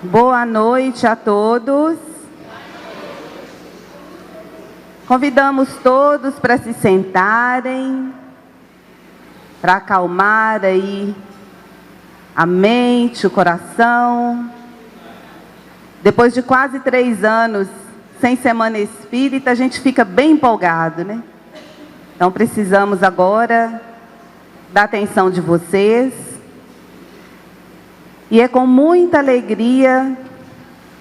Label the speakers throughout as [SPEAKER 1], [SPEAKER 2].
[SPEAKER 1] Boa noite a todos. Convidamos todos para se sentarem, para acalmar aí a mente, o coração. Depois de quase 3 anos sem Semana Espírita, a gente fica bem empolgado, né? Então precisamos agora da atenção de vocês. E é com muita alegria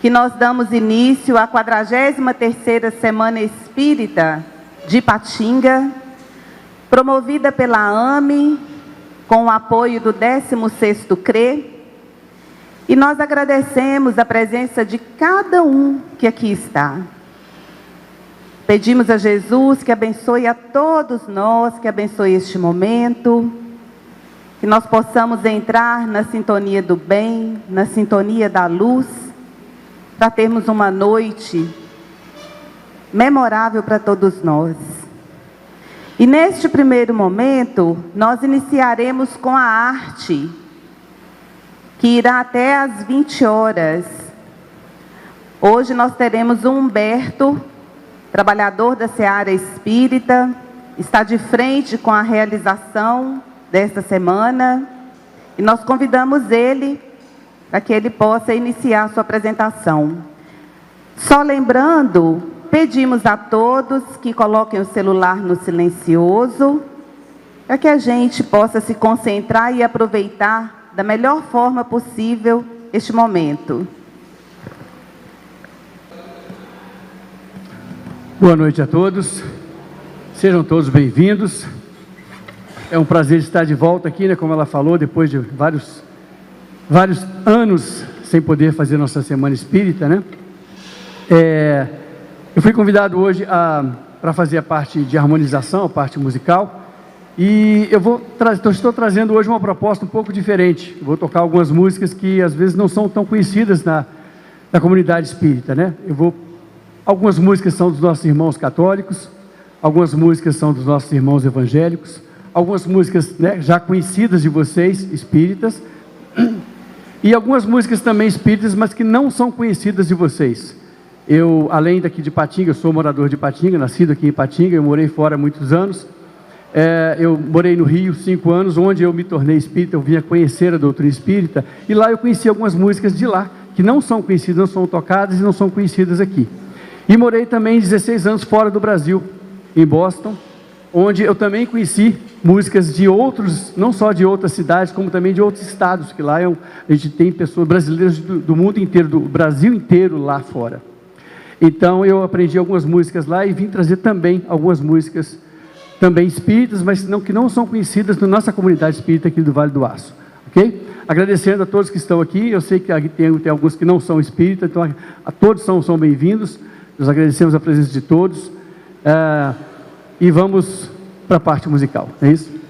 [SPEAKER 1] que nós damos início à 43ª Semana Espírita de Ipatinga, promovida pela AME, com o apoio do 16º CRE. E nós agradecemos a presença de cada um que aqui está. Pedimos a Jesus que abençoe a todos nós, que abençoe este momento, que nós possamos entrar na sintonia do bem, na sintonia da luz, para termos uma noite memorável para todos nós. E neste primeiro momento, nós iniciaremos com a arte, que irá até às 20 horas. Hoje nós teremos o Humberto, trabalhador da Seara Espírita, está de frente com a realização desta semana, e nós convidamos ele para que ele possa iniciar a sua apresentação. Só lembrando, pedimos a todos que coloquem o celular no silencioso, para que a gente possa se concentrar e aproveitar da melhor forma possível este momento.
[SPEAKER 2] Boa noite a todos, sejam todos bem-vindos. É um prazer estar de volta aqui, né, como ela falou, depois de vários anos sem poder fazer nossa Semana Espírita, né? Eu fui convidado hoje para fazer a parte de harmonização, a parte musical, e estou trazendo hoje uma proposta um pouco diferente. Vou tocar algumas músicas que às vezes não são tão conhecidas na comunidade espírita, né? Algumas músicas são dos nossos irmãos católicos, algumas músicas são dos nossos irmãos evangélicos, algumas músicas, né, já conhecidas de vocês, espíritas, e algumas músicas também espíritas, mas que não são conhecidas de vocês. Eu, além daqui de Ipatinga, eu sou morador de Ipatinga, nascido aqui em Ipatinga, eu morei fora há muitos anos. Eu morei no Rio 5 anos, onde eu me tornei espírita, eu vinha conhecer a doutrina espírita, e lá eu conheci algumas músicas de lá, que não são conhecidas, não são tocadas e não são conhecidas aqui. E morei também 16 anos fora do Brasil, em Boston, onde eu também conheci músicas de outros, não só de outras cidades, como também de outros estados, que lá a gente tem pessoas brasileiras do mundo inteiro, do Brasil inteiro lá fora. Então eu aprendi algumas músicas lá e vim trazer também algumas músicas também espíritas, mas que não são conhecidas na nossa comunidade espírita aqui do Vale do Aço, ok? Agradecendo a todos que estão aqui, eu sei que aqui tem alguns que não são espíritas, então a todos são bem-vindos, nós agradecemos a presença de todos, e vamos para a parte musical, é isso?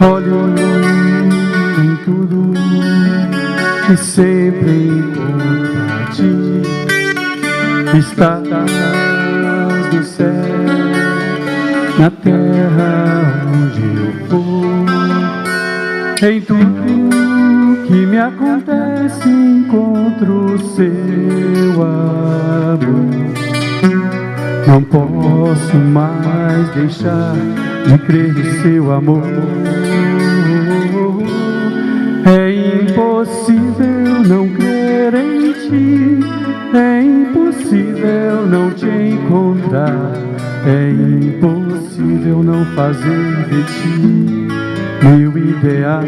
[SPEAKER 3] Olho em tudo que sempre encontro a ti, estás no céu, na terra onde eu for. Em tudo que me acontece encontro o seu amor. Não posso mais deixar de crer no seu amor. É impossível não crer em ti, é impossível não te encontrar, é impossível não fazer de ti meu ideal.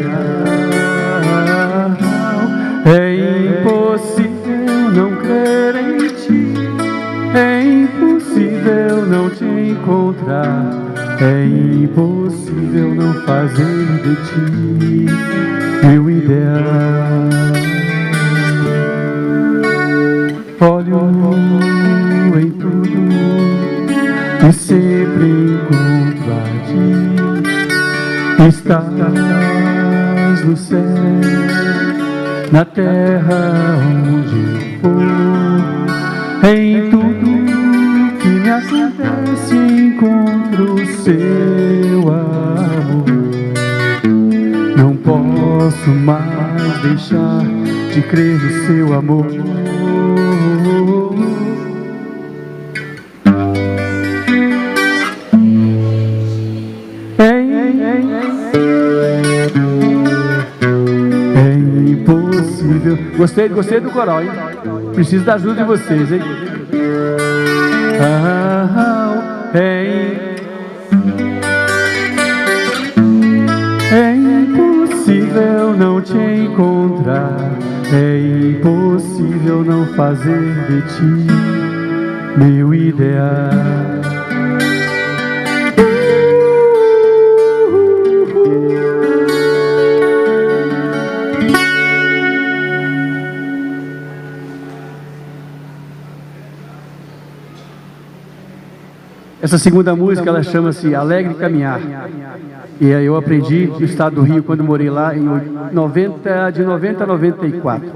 [SPEAKER 3] É impossível não crer em ti, é impossível não te encontrar, é impossível não fazer de ti meu ideal. Olho em tudo e sempre encontro a ti, estás no céu, na terra onde eu for, em tudo que me acontece encontro o seu amor. Não posso mais deixar de crer no seu amor. É impossível. Gostei do coral, hein? Preciso da ajuda de vocês, hein? É impossível não te encontrar. É impossível não fazer de ti meu ideal.
[SPEAKER 2] Essa segunda música, ela chama-se Alegre Caminhar. E aí eu aprendi no estado do Rio, quando morei lá, de 90 a 94.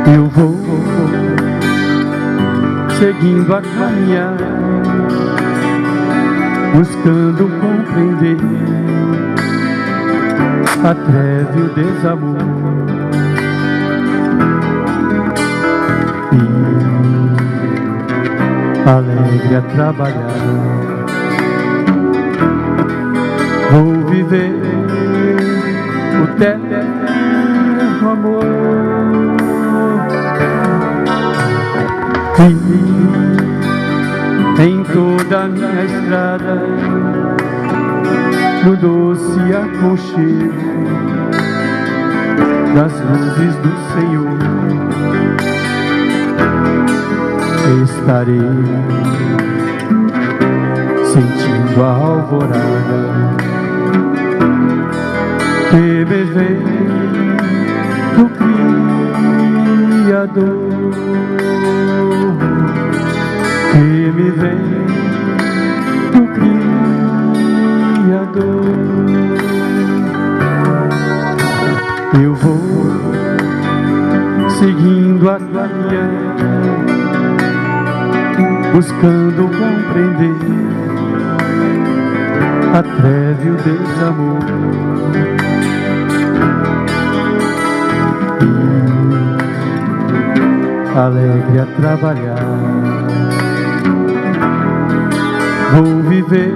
[SPEAKER 3] Eu vou seguindo a caminhar, buscando compreender a treva e o desamor, e alegre a trabalhar. Vou viver o terno amor. E em toda a minha estrada, no doce aconchego das luzes do Senhor, estarei sentindo a alvorada que me vem do Criador, que me vem do Criador. Eu vou seguindo a caminhar, buscando compreender a treva e o desamor, e alegre a trabalhar. Vou viver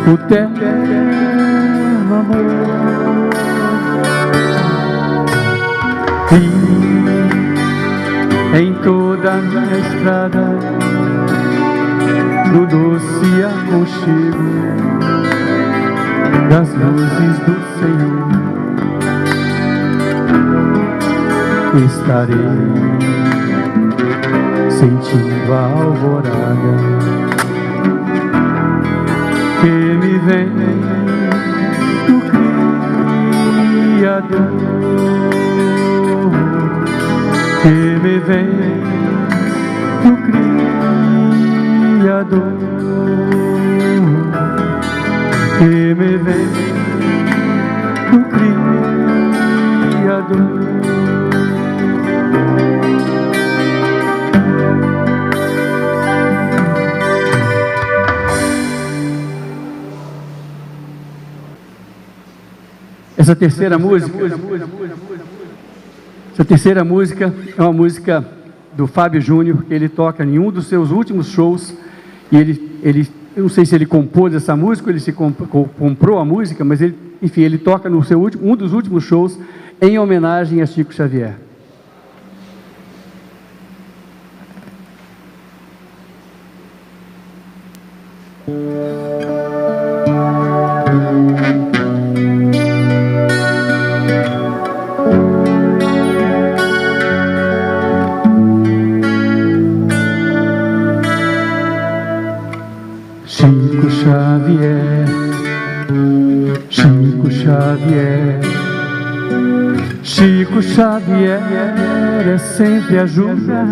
[SPEAKER 3] o terno amor, e em toda a minha estrada, no doce aconchego das luzes do Senhor, estarei sentindo a alvorada que me vem do Criador, que me vem do Criador, que me vem do Criador.
[SPEAKER 2] Essa terceira música é uma música do Fábio Júnior, que ele toca em um dos seus últimos shows, e eu não sei se ele compôs essa música, ou ele se comprou a música, mas ele toca no seu um dos últimos shows em homenagem a Chico Xavier. Xavier, Chico Xavier. Chico Xavier é sempre ajuda.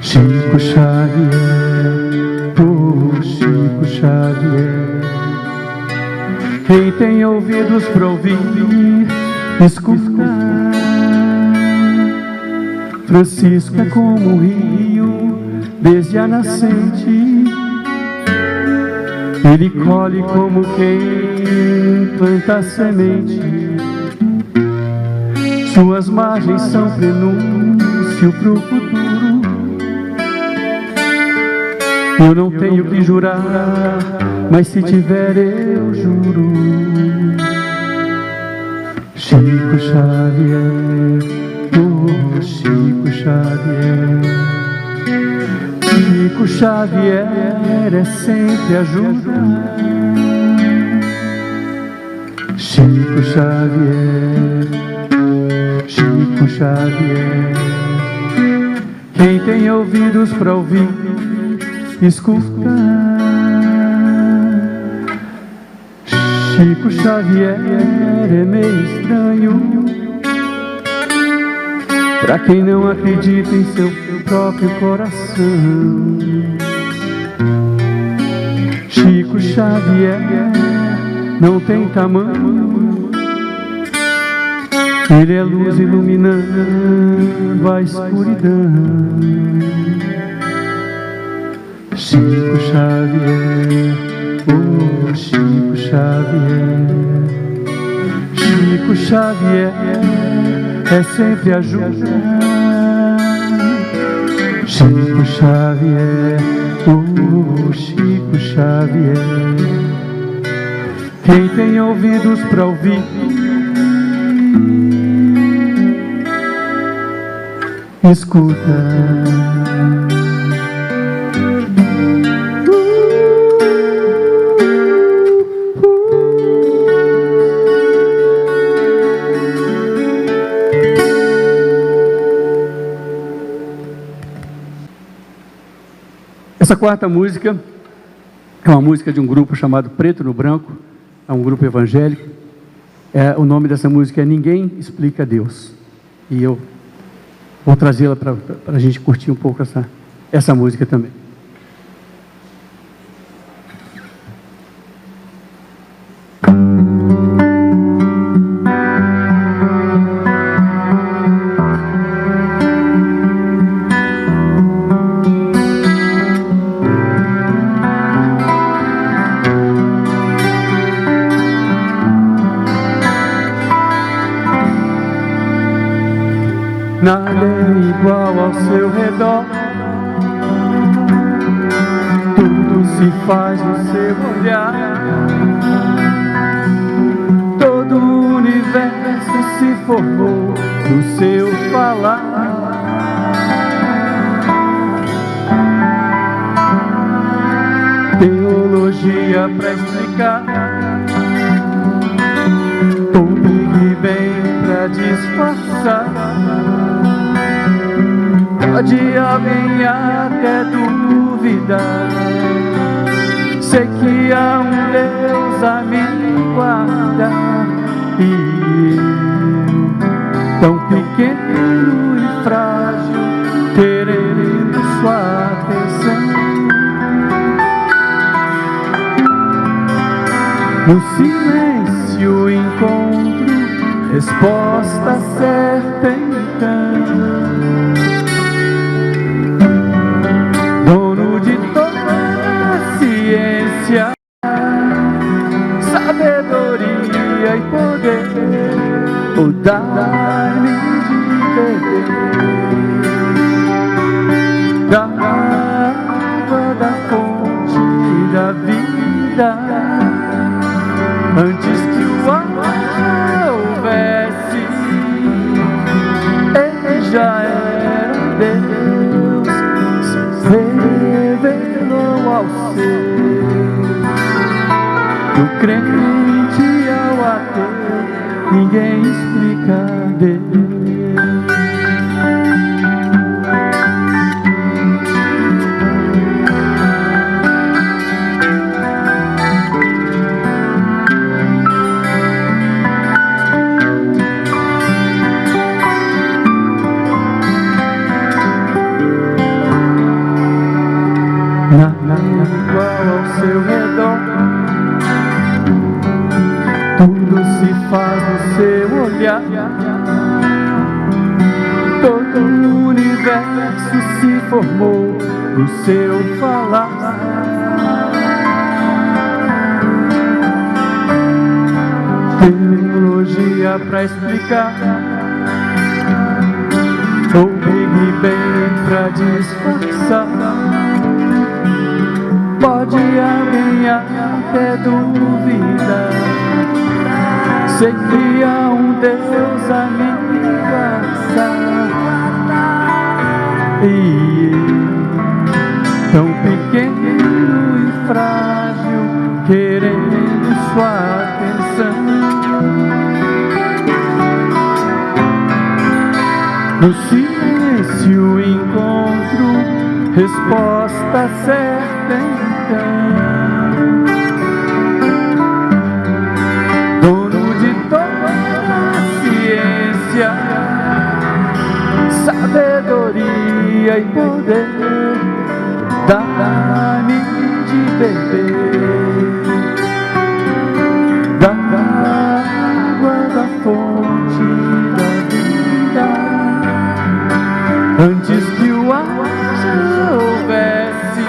[SPEAKER 2] Chico Xavier, oh Chico Xavier. Quem tem ouvidos para ouvir, escuta. Francisco é como um rio desde a nascente. Ele colhe como quem planta a semente. Suas margens são prenúncio pro futuro. Eu não tenho que jurar, mas se tiver eu juro. Chico Xavier, oh Chico Xavier. Chico Xavier é sempre ajuda. Chico Xavier, Chico Xavier. Quem tem ouvidos para ouvir, escuta. Chico Xavier é meio estranho para quem não acredita em seu próprio coração. Chico Xavier não tem tamanho. Ele é luz iluminando a escuridão. Chico Xavier, oh Chico Xavier. Chico Xavier é sempre ajuda. Chico Xavier, oh Chico Xavier. Quem tem ouvidos para ouvir, escuta. Essa quarta música é uma música de um grupo chamado Preto no Branco, é um grupo evangélico. O nome dessa música é Ninguém Explica Deus. E eu vou trazê-la para a gente curtir um pouco essa música também. Nada é igual ao seu redor. Tudo se faz no seu olhar. Todo o universo se formou no seu falar. Teologia pra explicar, o Big Bang pra disfarçar. Pode alguém até duvidar. Sei que há um Deus a me guardar. E eu, tão pequeno e frágil, querendo sua atenção. No silêncio encontro resposta certa então. Dono de toda a ciência, sabedoria e poder, o dar-me de beber da água da fonte da vida. Antes que o ar houvesse, ele já era Deus. Se revelou ao ser, do crente ao ateu, ninguém explica Deus. igual ao seu redor. Tudo se faz no seu olhar. Todo o universo se formou no seu falar. Tecnologia pra explicar, ou Big Bang pra disfarçar. Pode alguém até duvidar, sei que há um Deus a me guardar. E tão pequeno e frágil, querendo sua atenção. No silêncio encontro resposta certa então. Dono de toda a ciência, sabedoria e poder, dá-me de beber da água da fonte da vida. Antes que o ar já houvesse,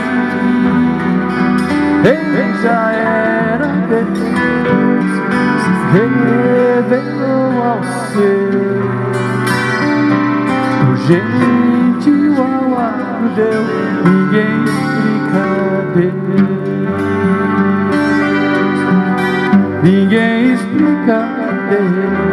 [SPEAKER 2] ele já era Deus, se revelou ao ser. O gentil ao ar deu, ninguém explica Deus, ninguém explica Deus.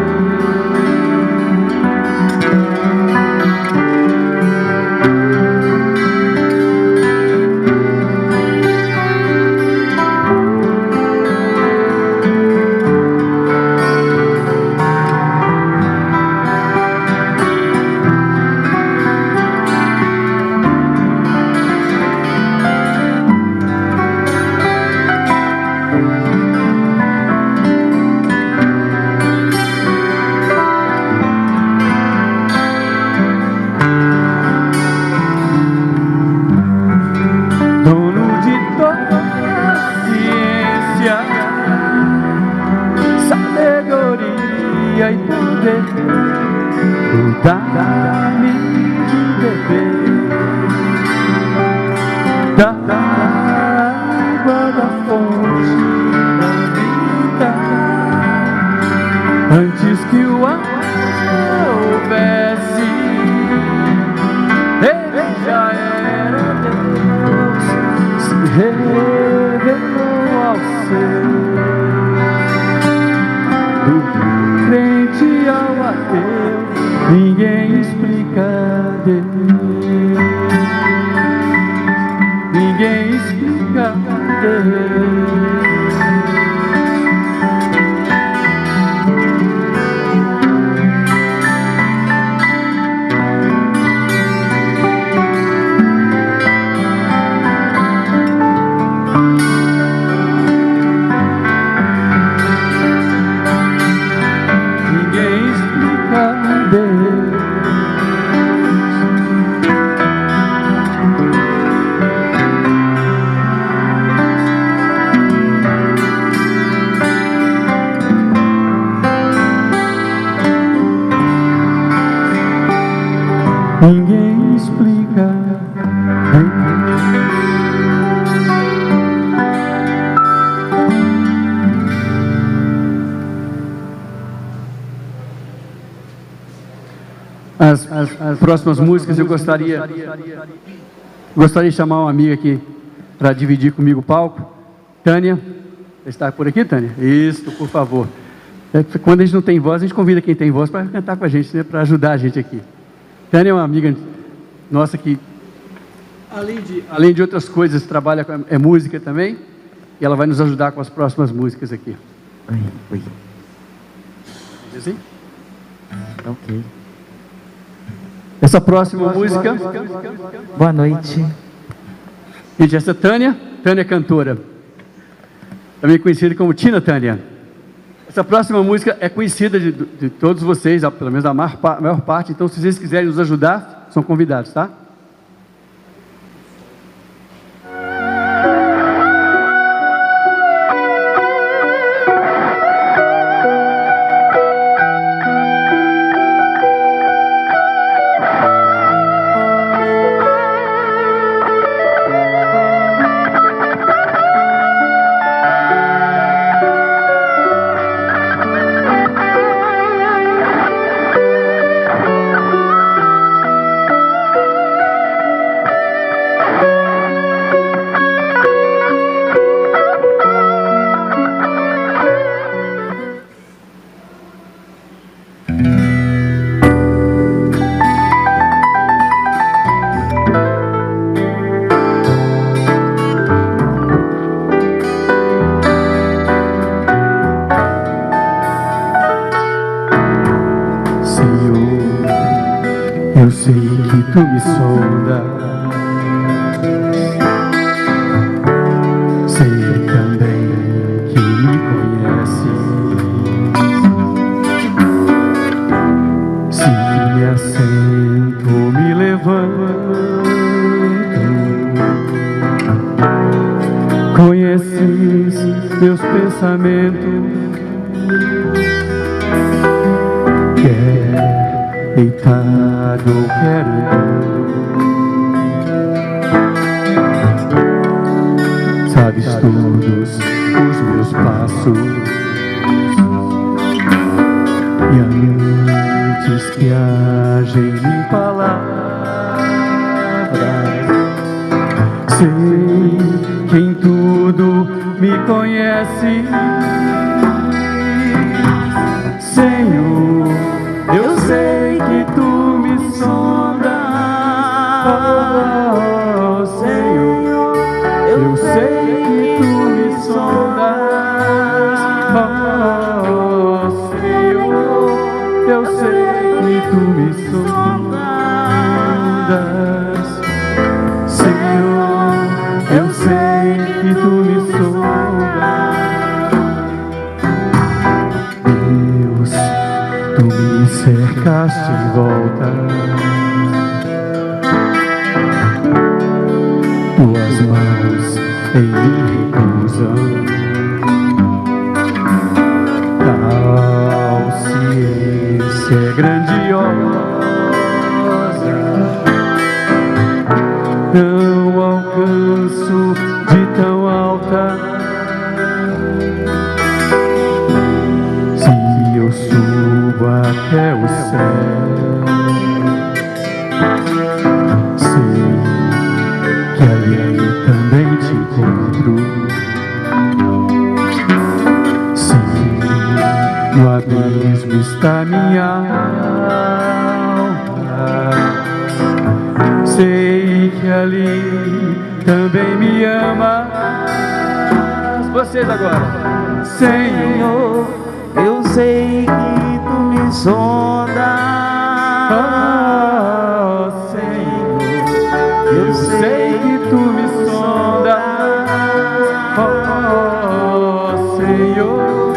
[SPEAKER 2] Dá-me de beber da água da fonte da vida. Antes que o ar houvesse, ele já era Deus, se revelou ao ser. Do crente ao ateu, ninguém explica Deus, ninguém explica Deus. Ninguém explica. As próximas músicas eu gostaria de chamar uma amiga aqui para dividir comigo o palco. Tânia, está por aqui, Tânia? Isso, por favor. Quando a gente não tem voz, a gente convida quem tem voz para cantar com a gente, né, para ajudar a gente aqui. Tânia é uma amiga nossa que, além de outras coisas, trabalha com música também, e ela vai nos ajudar com as próximas músicas aqui.
[SPEAKER 4] Oi.
[SPEAKER 2] Assim?
[SPEAKER 4] Ok.
[SPEAKER 2] Essa próxima música...
[SPEAKER 4] Boa noite.
[SPEAKER 2] Gente, essa Tânia é cantora, também conhecida como Tina Tânia. Essa próxima música é conhecida de todos vocês, pelo menos da maior parte, então se vocês quiserem nos ajudar, são convidados, tá?
[SPEAKER 3] Eu sei que tu me sondas, sei também que me conheces. Se me assento, me levanto, conheces meus pensamentos. Quer deitado ou quer andando, sabes todos os meus passos. E antes que hajem em palavras, sei que em tudo me conhece. Senhor, eu sei que tu me sondas. Oh, Senhor, eu sei que tu me sondas. Oh, Senhor, eu sei que tu me sondas. Senhor, eu sei que tu me sondas. Deus, tu me cercaste em volta, tuas mãos em mim repousam. Tal ciência é grandiosa, não alcanço de tão alta. Se eu subo até o céu, sei que ali também te encontro. Se no abismo está minha alma, sei que ali também me amas. Vocês agora. Senhor,
[SPEAKER 5] eu sei que tu me sondas.
[SPEAKER 3] oh, Senhor, eu sei que tu me sondas. Oh, Senhor,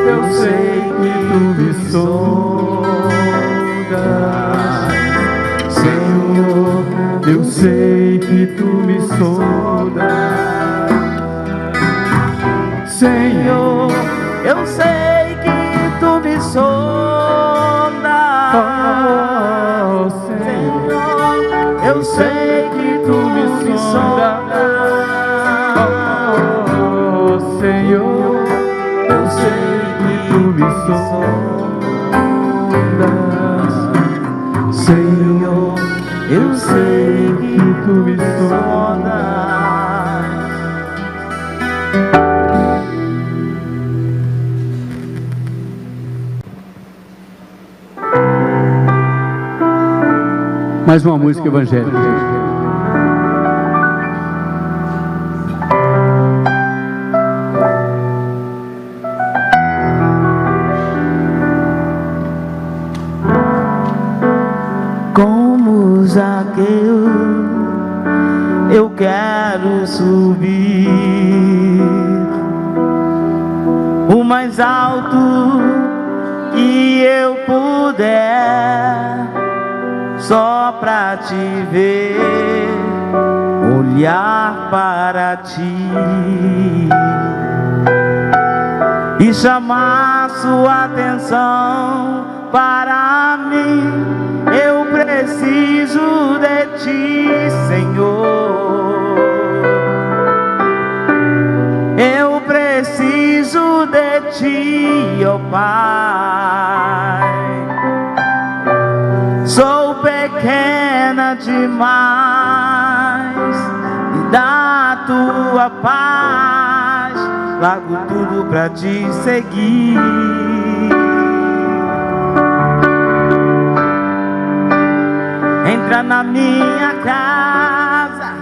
[SPEAKER 3] eu sei que tu me sondas. Senhor, eu sei que tu me sondas. Senhor,
[SPEAKER 5] Eu sei que tu me sondas.
[SPEAKER 3] oh, Senhor,
[SPEAKER 5] Eu sei que tu me sondas.
[SPEAKER 3] oh, Senhor, eu sei que tu me sondas. Senhor, eu sei que tu me sondas. Mais uma música evangélica, gente.
[SPEAKER 5] Como Zaqueu, eu quero subir o mais alto que eu puder, só pra te ver, olhar para ti e chamar sua atenção para mim. Eu preciso de ti, Senhor. Eu preciso de ti, ó Pai. Sou pequena demais, me dá a tua paz, largo tudo pra te seguir. Entra na minha casa,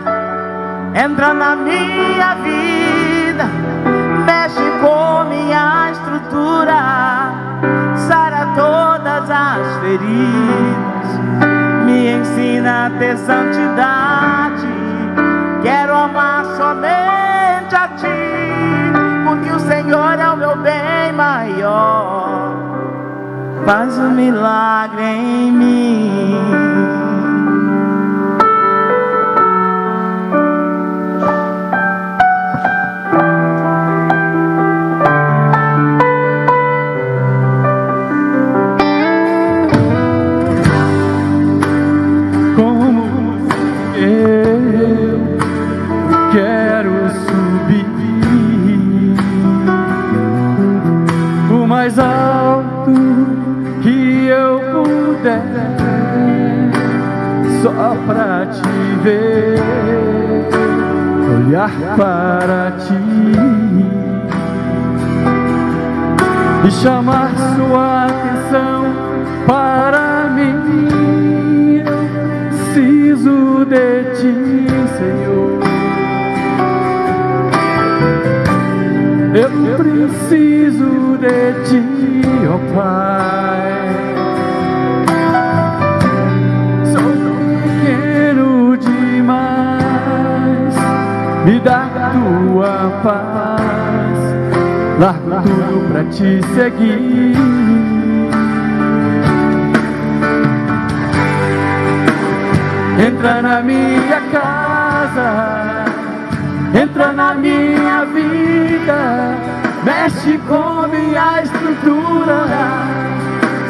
[SPEAKER 5] entra na minha vida, mexe com minha estrutura, sara todas as feridas, me ensina a ter santidade. Quero amar somente a Ti, porque o Senhor é o meu bem maior. Faz um milagre em mim.
[SPEAKER 3] Mais alto que eu puder, só pra Te ver, olhar para Ti e chamar Sua atenção para mim. Eu preciso de Ti, Senhor. Eu preciso de Ti, ó Pai. Sou pequeno demais, me dá Tua paz. Largo tudo pra Te seguir. Entra na minha casa, entra na minha vida, mexe com minha estrutura,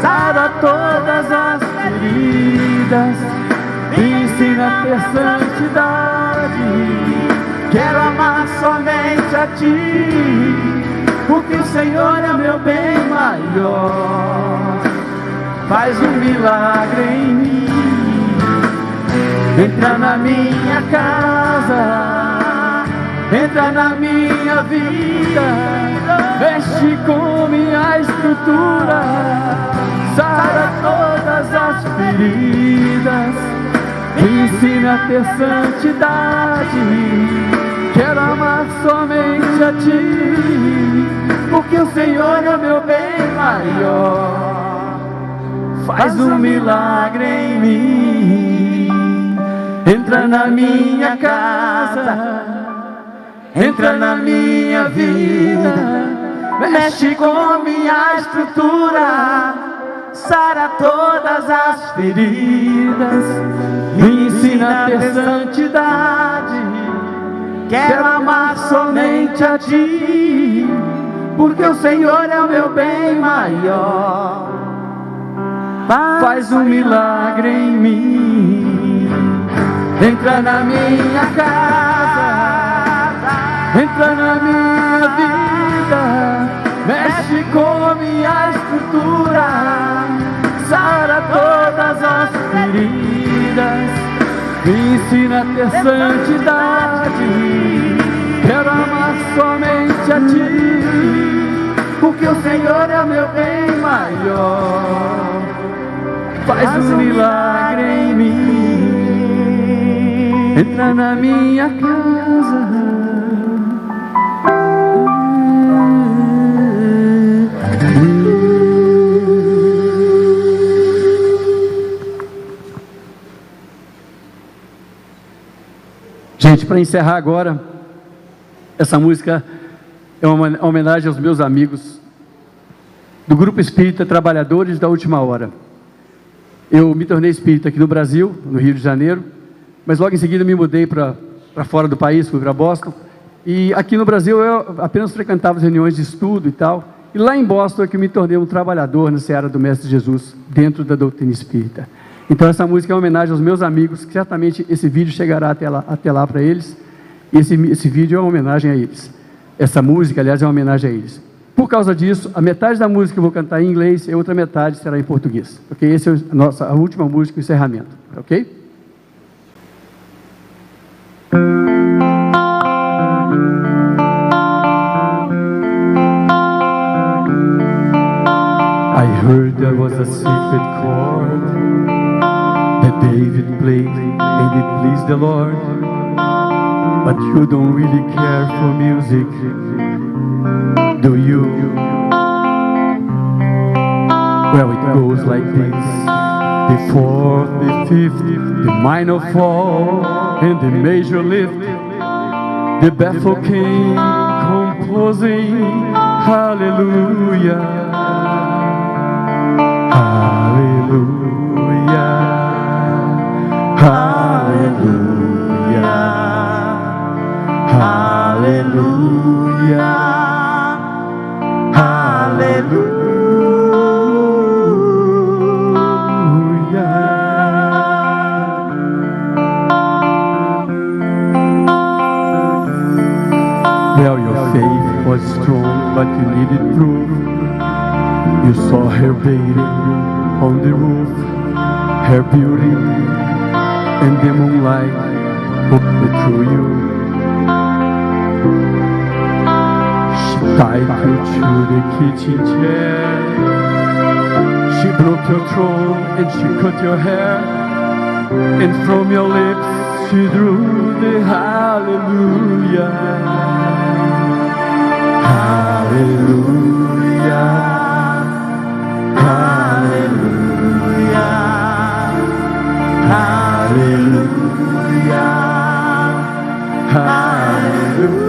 [SPEAKER 3] sara todas as feridas, me ensina a ter santidade. Quero amar somente a Ti, porque o Senhor é meu bem maior. Faz um milagre em mim. Entra na minha casa, entra na minha vida, mexe com minha estrutura, sara todas as feridas, me ensina a ter santidade. Quero amar somente a Ti, porque o Senhor é o meu bem maior. Faz um milagre em mim. Entra na minha casa, entra na minha vida, mexe com minha estrutura, sara todas as feridas, me ensina a ter santidade. Quero amar somente a Ti, porque o Senhor é o meu bem maior. Faz um milagre em mim. Entra na minha casa, entra na minha vida, mexe com minha estrutura, sara todas as feridas, me ensina a ter santidade. Quero amar somente a Ti, porque o Senhor é o meu bem maior. Faz um milagre em mim. Entra na minha casa,
[SPEAKER 2] gente, para encerrar agora, essa música é uma homenagem aos meus amigos do Grupo Espírita Trabalhadores da Última Hora. Eu me tornei espírita aqui no Brasil, no Rio de Janeiro, mas logo em seguida me mudei para fora do país, fui para Boston, e aqui no Brasil eu apenas frequentava as reuniões de estudo e tal, e lá em Boston é que eu me tornei um trabalhador na seara do Mestre Jesus, dentro da doutrina espírita. Então essa música é uma homenagem aos meus amigos, que certamente esse vídeo chegará até lá para eles, e esse vídeo é uma homenagem a eles. Essa música, aliás, é uma homenagem a eles. Por causa disso, a metade da música eu vou cantar em inglês e a outra metade será em português. Ok? Essa é a última música, o encerramento. Ok?
[SPEAKER 3] I heard there was a secret chord that David played and it pleased the Lord. But you don't really care for music, do you? Well, it goes like this. the fourth, the fifth, the minor fall, and the major lift. The baffled king composing hallelujah, hallelujah, hallelujah, hallelujah, hallelujah. Well, your faith was strong, but you needed proof. You saw her bathing on the roof, her beauty and the moonlight looked through you. She tied you to the kitchen chair. She broke your throne and she cut your hair, and from your lips she drew the hallelujah. Hallelujah, hallelujah, hallelujah, hallelujah.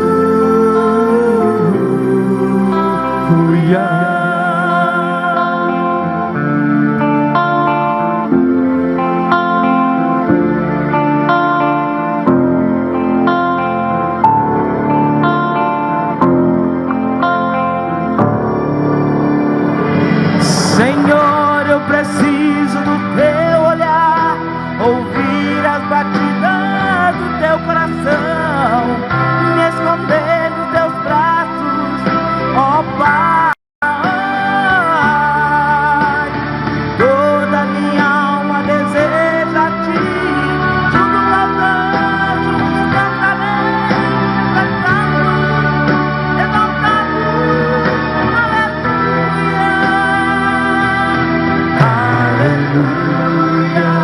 [SPEAKER 5] Senhor, eu preciso do teu olhar, ouvir as batidas do teu coração, me esconder nos teus braços, ó Pai. Toda minha alma deseja a ti, junto aos anjos cantarei, cantando, exaltando, aleluia. Hallelujah,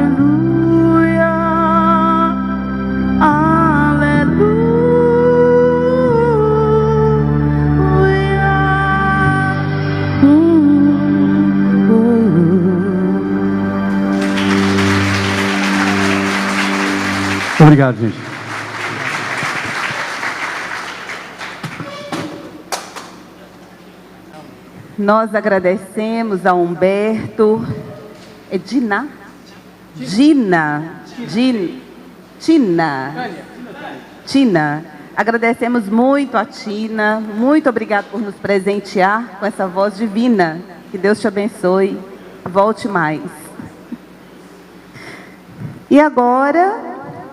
[SPEAKER 5] hallelujah, hallelujah,
[SPEAKER 2] Obrigado, gente.
[SPEAKER 1] Nós agradecemos a Humberto. É Dina? Tina. Agradecemos muito a Tina. Muito obrigado por nos presentear com essa voz divina. Que Deus te abençoe. Volte mais. E agora,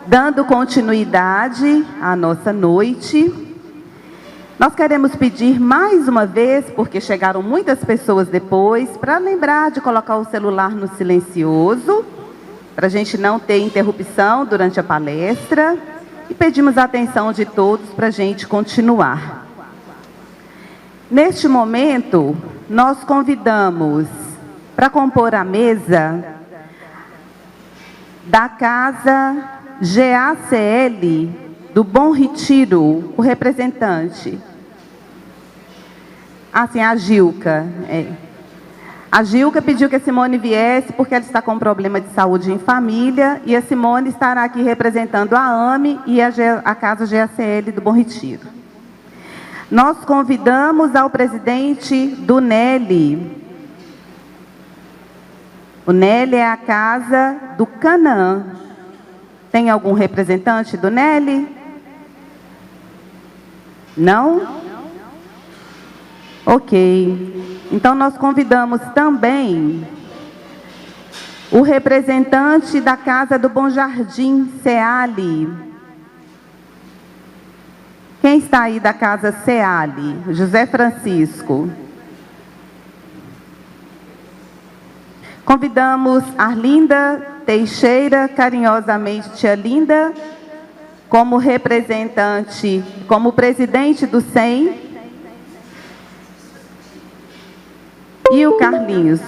[SPEAKER 1] dando continuidade à nossa noite, nós queremos pedir mais uma vez, porque chegaram muitas pessoas depois, para lembrar de colocar o celular no silencioso, para a gente não ter interrupção durante a palestra, e pedimos a atenção de todos para a gente continuar. Neste momento, nós convidamos para compor a mesa da Casa GACL do Bom Retiro, o representante. Sim, a Gilca. A Gilca pediu que a Simone viesse porque ela está com um problema de saúde em família, e a Simone estará aqui representando a AME e a Casa GACL do Bom Retiro. Nós convidamos ao presidente do NELI. O NELI é a Casa do Canaã. Tem algum representante do NELI? Não? Ok. Então, nós convidamos também o representante da Casa do Bom Jardim, SEALI. Quem está aí da casa Ceali? José Francisco. Convidamos Arlinda Teixeira, carinhosamente tia Linda, como representante, como presidente do SEM. E o Carlinhos,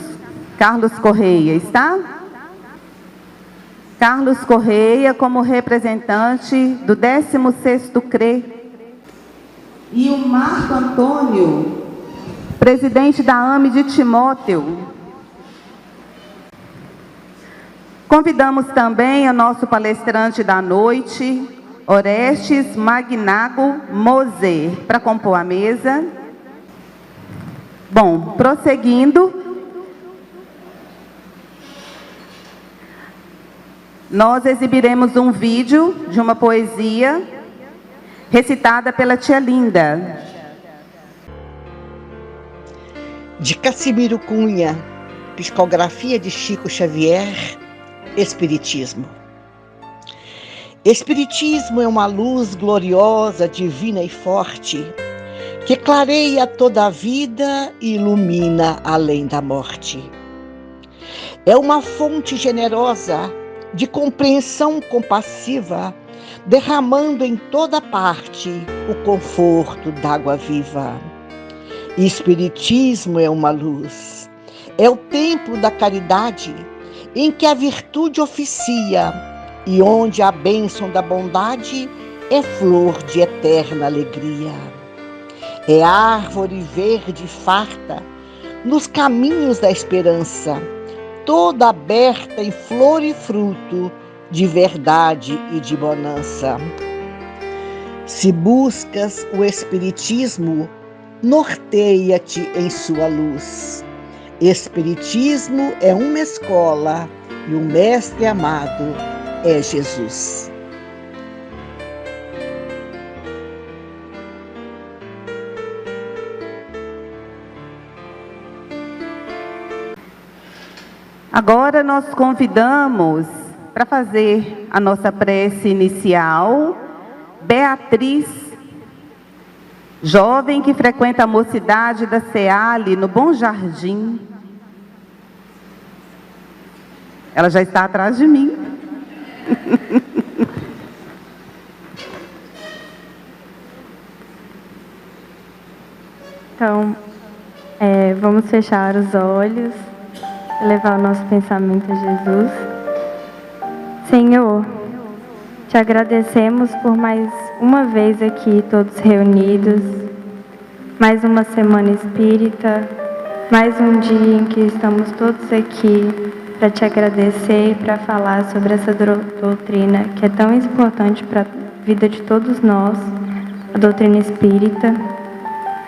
[SPEAKER 1] Carlos Correia, está? Carlos Correia, como representante do 16º CRE. E o Marco Antônio, presidente da AME de Timóteo. Convidamos também o nosso palestrante da noite, Orestes Magnago Moser, para compor a mesa. Bom, prosseguindo, nós exibiremos um vídeo de uma poesia recitada pela tia Linda.
[SPEAKER 6] De Cassimiro Cunha, psicografia de Chico Xavier, Espiritismo. Espiritismo é uma luz gloriosa, divina e forte, que clareia toda a vida e ilumina além da morte. É uma fonte generosa de compreensão compassiva, derramando em toda parte o conforto d'água viva. Espiritismo é uma luz, é o templo da caridade, em que a virtude oficia e onde a bênção da bondade é flor de eterna alegria. É árvore verde farta nos caminhos da esperança, toda aberta em flor e fruto de verdade e de bonança. Se buscas o Espiritismo, norteia-te em sua luz. Espiritismo é uma escola e o mestre amado é Jesus.
[SPEAKER 1] Agora nós convidamos para fazer a nossa prece inicial, Beatriz, jovem que frequenta a mocidade da Ceali, no Bom Jardim. Ela já está atrás de mim.
[SPEAKER 7] Então, vamos fechar os olhos, levar o nosso pensamento a Jesus. Senhor, te agradecemos por mais uma vez aqui, todos reunidos, mais uma semana espírita, mais um dia em que estamos todos aqui para te agradecer e para falar sobre essa doutrina que é tão importante para a vida de todos nós, a doutrina espírita.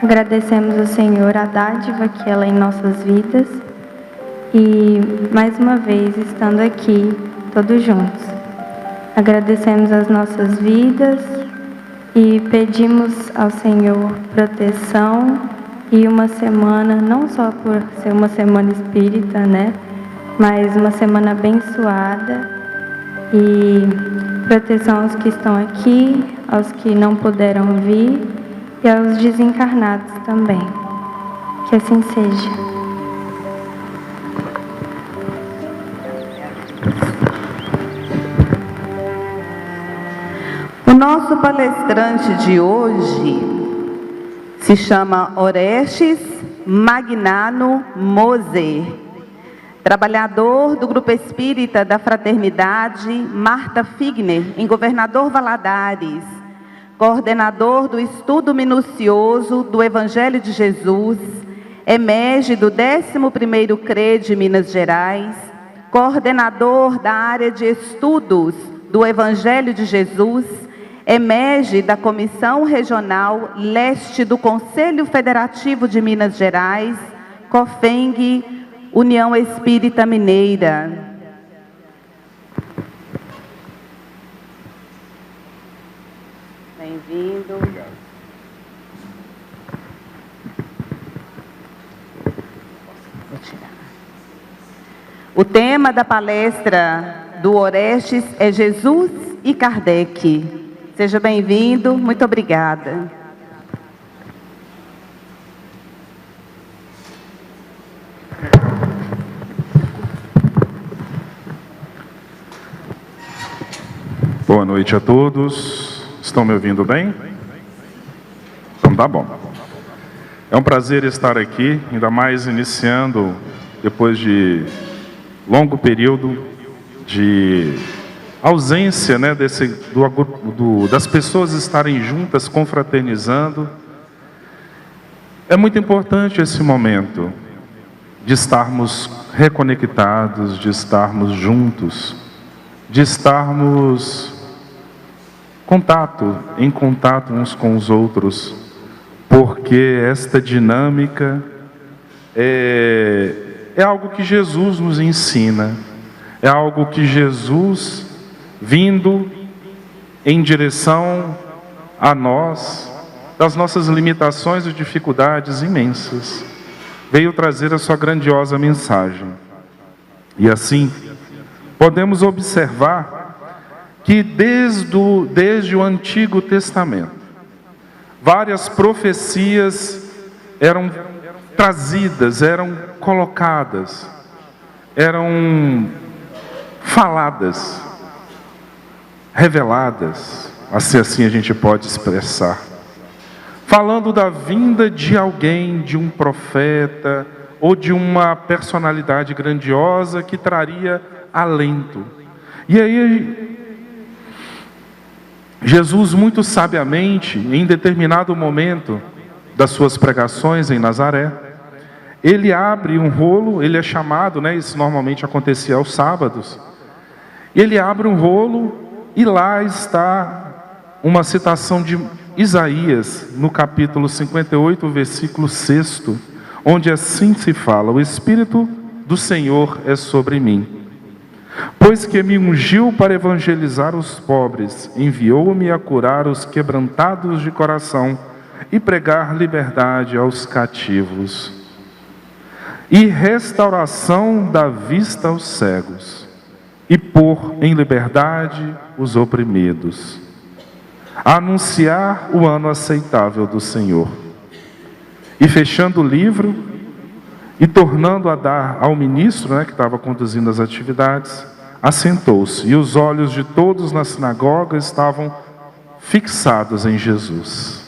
[SPEAKER 7] Agradecemos ao Senhor a dádiva que ela é em nossas vidas e, mais uma vez, estando aqui, todos juntos. Agradecemos as nossas vidas e pedimos ao Senhor proteção e uma semana, não só por ser uma semana espírita, né? Mas uma semana abençoada e proteção aos que estão aqui, aos que não puderam vir e aos desencarnados também. Que assim seja.
[SPEAKER 1] O nosso palestrante de hoje se chama Orestes Magnano Moser, trabalhador do Grupo Espírita da Fraternidade Marta Figner, em Governador Valadares, coordenador do estudo minucioso do Evangelho de Jesus, EMEG do 11º CRE de Minas Gerais, coordenador da área de estudos do Evangelho de Jesus, EMEG da Comissão Regional Leste do Conselho Federativo de Minas Gerais, COFENG, União Espírita Mineira. Bem-vindo. Vou tirar. O tema da palestra do Orestes é Jesus e Kardec. Seja bem-vindo, muito obrigada.
[SPEAKER 8] Boa noite a todos. Estão me ouvindo bem? Então tá bom. É um prazer estar aqui, ainda mais iniciando depois de longo período de ausência, né, das pessoas estarem juntas, confraternizando. É muito importante esse momento de estarmos reconectados, de estarmos juntos, de estarmos em contato uns com os outros, porque esta dinâmica é algo que Jesus nos ensina, é algo que Jesus, vindo em direção a nós, das nossas limitações e dificuldades imensas, veio trazer a sua grandiosa mensagem. E assim, podemos observar que desde o Antigo Testamento, várias profecias eram trazidas, eram colocadas, eram faladas, reveladas, assim a gente pode expressar, falando da vinda de alguém, de um profeta, ou de uma personalidade grandiosa que traria alento. E aí, Jesus, muito sabiamente, em determinado momento das suas pregações em Nazaré, ele abre um rolo, ele é chamado, né, isso normalmente acontecia aos sábados, ele abre um rolo e lá está uma citação de Isaías, no capítulo 58, versículo 6, onde assim se fala: o Espírito do Senhor é sobre mim, pois que me ungiu para evangelizar os pobres, enviou-me a curar os quebrantados de coração e pregar liberdade aos cativos e restauração da vista aos cegos e pôr em liberdade os oprimidos, a anunciar o ano aceitável do Senhor. E fechando o livro e tornando a dar ao ministro, né, que estava conduzindo as atividades, assentou-se, e os olhos de todos na sinagoga estavam fixados em Jesus.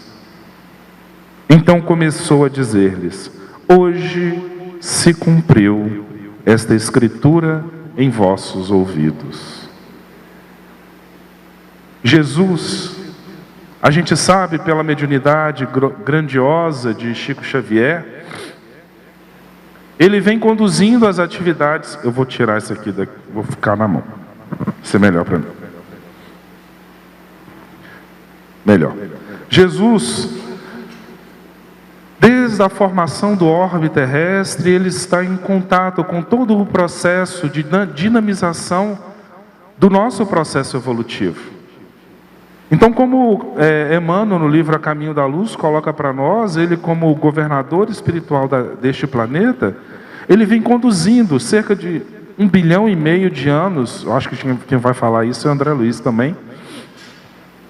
[SPEAKER 8] Então começou a dizer-lhes: hoje se cumpriu esta escritura em vossos ouvidos. Jesus, a gente sabe pela mediunidade grandiosa de Chico Xavier, ele vem conduzindo as atividades. Eu vou tirar isso aqui, vou ficar na mão. Isso é melhor para mim. Melhor. Jesus, desde a formação do orbe terrestre, ele está em contato com todo o processo de dinamização do nosso processo evolutivo. Então, como Emmanuel, no livro A Caminho da Luz, coloca para nós, ele como governador espiritual deste planeta, ele vem conduzindo cerca de 1,5 bilhão de anos, eu acho que quem vai falar isso é o André Luiz também,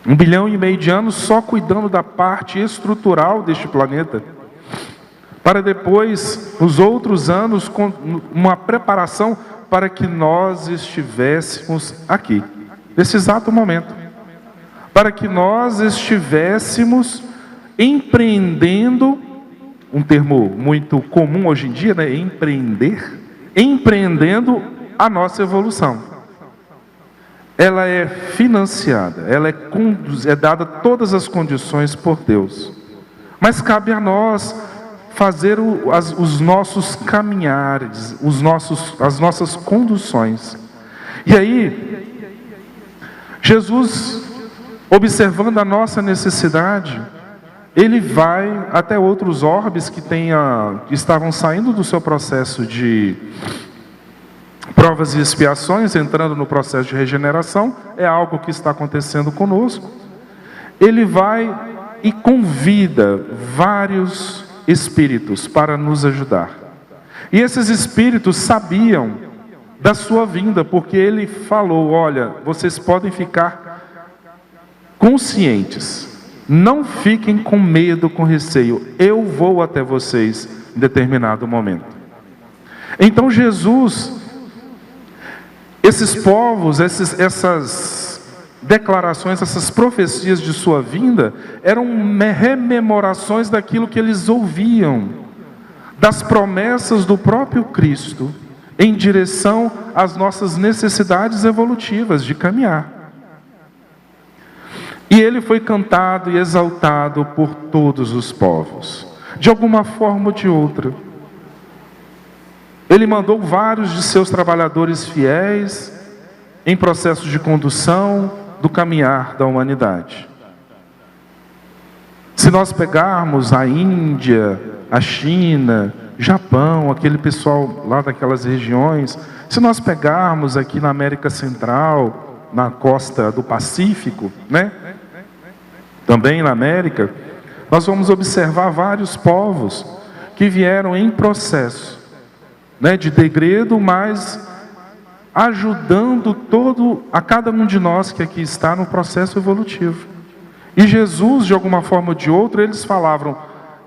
[SPEAKER 8] 1,5 bilhão de anos só cuidando da parte estrutural deste planeta, para depois, os outros anos, com uma preparação para que nós estivéssemos aqui, nesse exato momento, para que nós estivéssemos empreendendo, um termo muito comum hoje em dia, né? Empreendendo a nossa evolução. Ela é financiada, ela é dada todas as condições por Deus. Mas cabe a nós fazer os nossos caminhares, as nossas conduções. E aí, Jesus, observando a nossa necessidade, ele vai até outros orbes que estavam saindo do seu processo de provas e expiações, entrando no processo de regeneração. É algo que está acontecendo conosco. Ele vai e convida vários espíritos para nos ajudar. E esses espíritos sabiam da sua vinda, porque ele falou: olha, vocês podem ficar conscientes. Não fiquem com medo, com receio. Eu vou até vocês em determinado momento. Então Jesus, esses povos, essas declarações, essas profecias de sua vinda, eram rememorações daquilo que eles ouviam, das promessas do próprio Cristo, em direção às nossas necessidades evolutivas de caminhar. E ele foi cantado e exaltado por todos os povos, de alguma forma ou de outra. Ele mandou vários de seus trabalhadores fiéis em processo de condução do caminhar da humanidade. Se nós pegarmos a Índia, a China, Japão, aquele pessoal lá daquelas regiões, se nós pegarmos aqui na América Central, na costa do Pacífico, né? Também na América, nós vamos observar vários povos que vieram em processo, né, de degredo, mas ajudando a cada um de nós que aqui está no processo evolutivo. E Jesus, de alguma forma ou de outra, eles falavam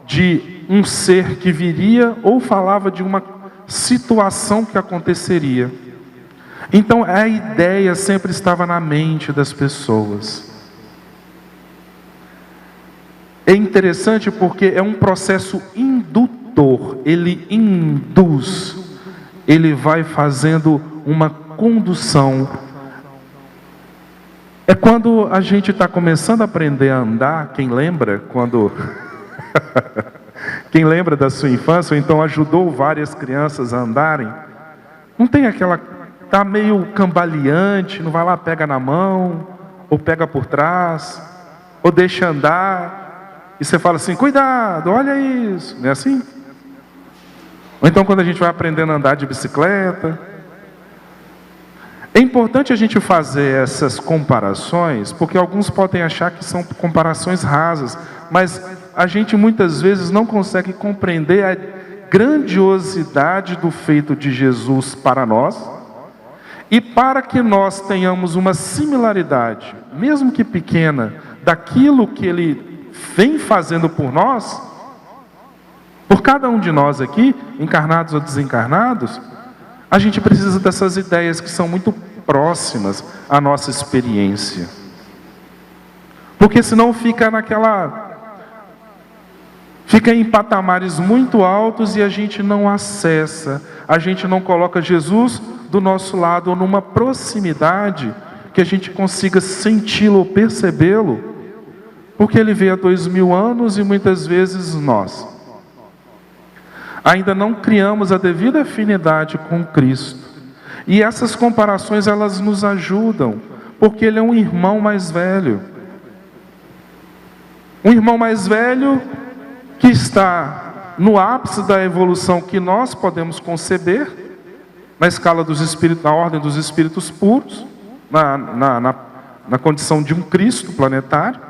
[SPEAKER 8] de um ser que viria ou falava de uma situação que aconteceria. Então a ideia sempre estava na mente das pessoas. É interessante porque é um processo indutor, ele induz, ele vai fazendo uma condução. É quando a gente está começando a aprender a andar, quem lembra quando... Quem lembra da sua infância, ou então ajudou várias crianças a andarem, não tem aquela... Está meio cambaleante, não vai lá, pega na mão, ou pega por trás, ou deixa andar... E você fala assim, cuidado, olha isso. Não é assim? Ou então quando a gente vai aprendendo a andar de bicicleta. É importante a gente fazer essas comparações, porque alguns podem achar que são comparações rasas, mas a gente muitas vezes não consegue compreender a grandiosidade do feito de Jesus para nós, e para que nós tenhamos uma similaridade, mesmo que pequena, daquilo que Ele vem fazendo por nós, por cada um de nós aqui, encarnados ou desencarnados, a gente precisa dessas ideias que são muito próximas à nossa experiência. Porque senão fica em patamares muito altos e a gente não acessa, a gente não coloca Jesus do nosso lado ou numa proximidade que a gente consiga senti-lo ou percebê-lo, porque Ele veio há 2000 anos e muitas vezes nós ainda não criamos a devida afinidade com Cristo. E essas comparações, elas nos ajudam, porque Ele é um irmão mais velho. Um irmão mais velho que está no ápice da evolução que nós podemos conceber, na escala dos espíritos, na ordem dos espíritos puros, na condição de um Cristo planetário.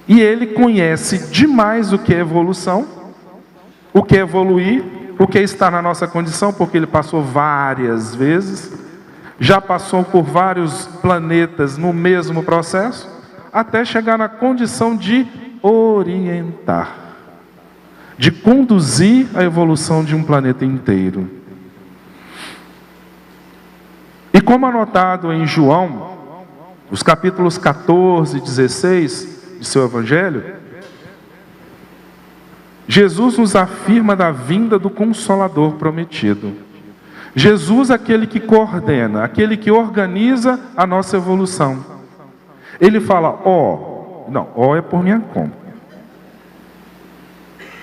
[SPEAKER 8] E Ele conhece demais o que é evolução, o que é evoluir, o que é estar na nossa condição, porque Ele passou várias vezes, já passou por vários planetas no mesmo processo, até chegar na condição de orientar, de conduzir a evolução de um planeta inteiro. E como anotado em João, os capítulos 14 e 16 de seu Evangelho, Jesus nos afirma da vinda do Consolador prometido. Jesus, aquele que coordena, aquele que organiza a nossa evolução. Ele fala, ó é por minha conta.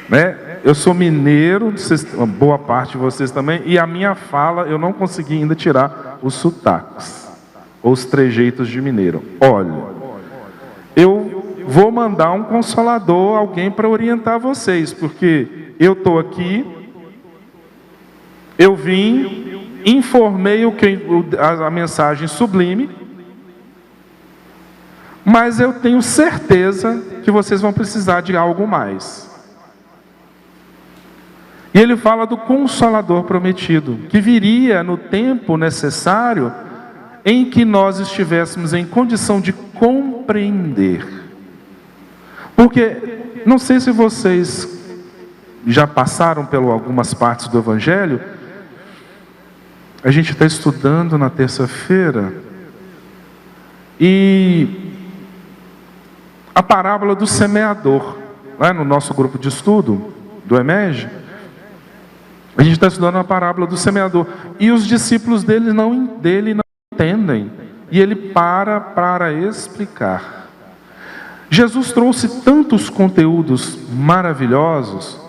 [SPEAKER 8] Né? Eu sou mineiro, uma boa parte de vocês também, e a minha fala eu não consegui ainda tirar os sotaques, ou os trejeitos de mineiro. Olha, eu vou mandar um consolador, alguém para orientar vocês, porque eu estou aqui, eu vim, informei a mensagem sublime, mas eu tenho certeza que vocês vão precisar de algo mais. E ele fala do Consolador prometido, que viria no tempo necessário em que nós estivéssemos em condição de compreender. Porque, não sei se vocês já passaram por algumas partes do Evangelho. A gente está estudando na terça-feira, e a parábola do semeador, lá no nosso grupo de estudo do EMEG, a gente está estudando a parábola do semeador, e os discípulos dele não entendem, e ele para explicar. Jesus trouxe tantos conteúdos maravilhosos,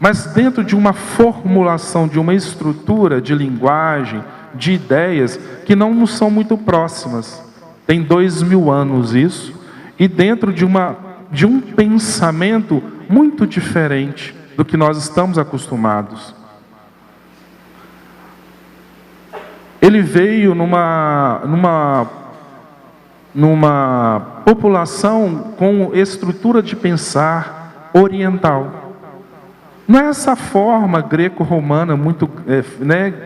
[SPEAKER 8] mas dentro de uma formulação, de uma estrutura de linguagem, de ideias, que não nos são muito próximas. Tem 2000 anos isso, e dentro de um pensamento muito diferente do que nós estamos acostumados. Ele veio numa população com estrutura de pensar oriental. Não é essa forma greco-romana muito,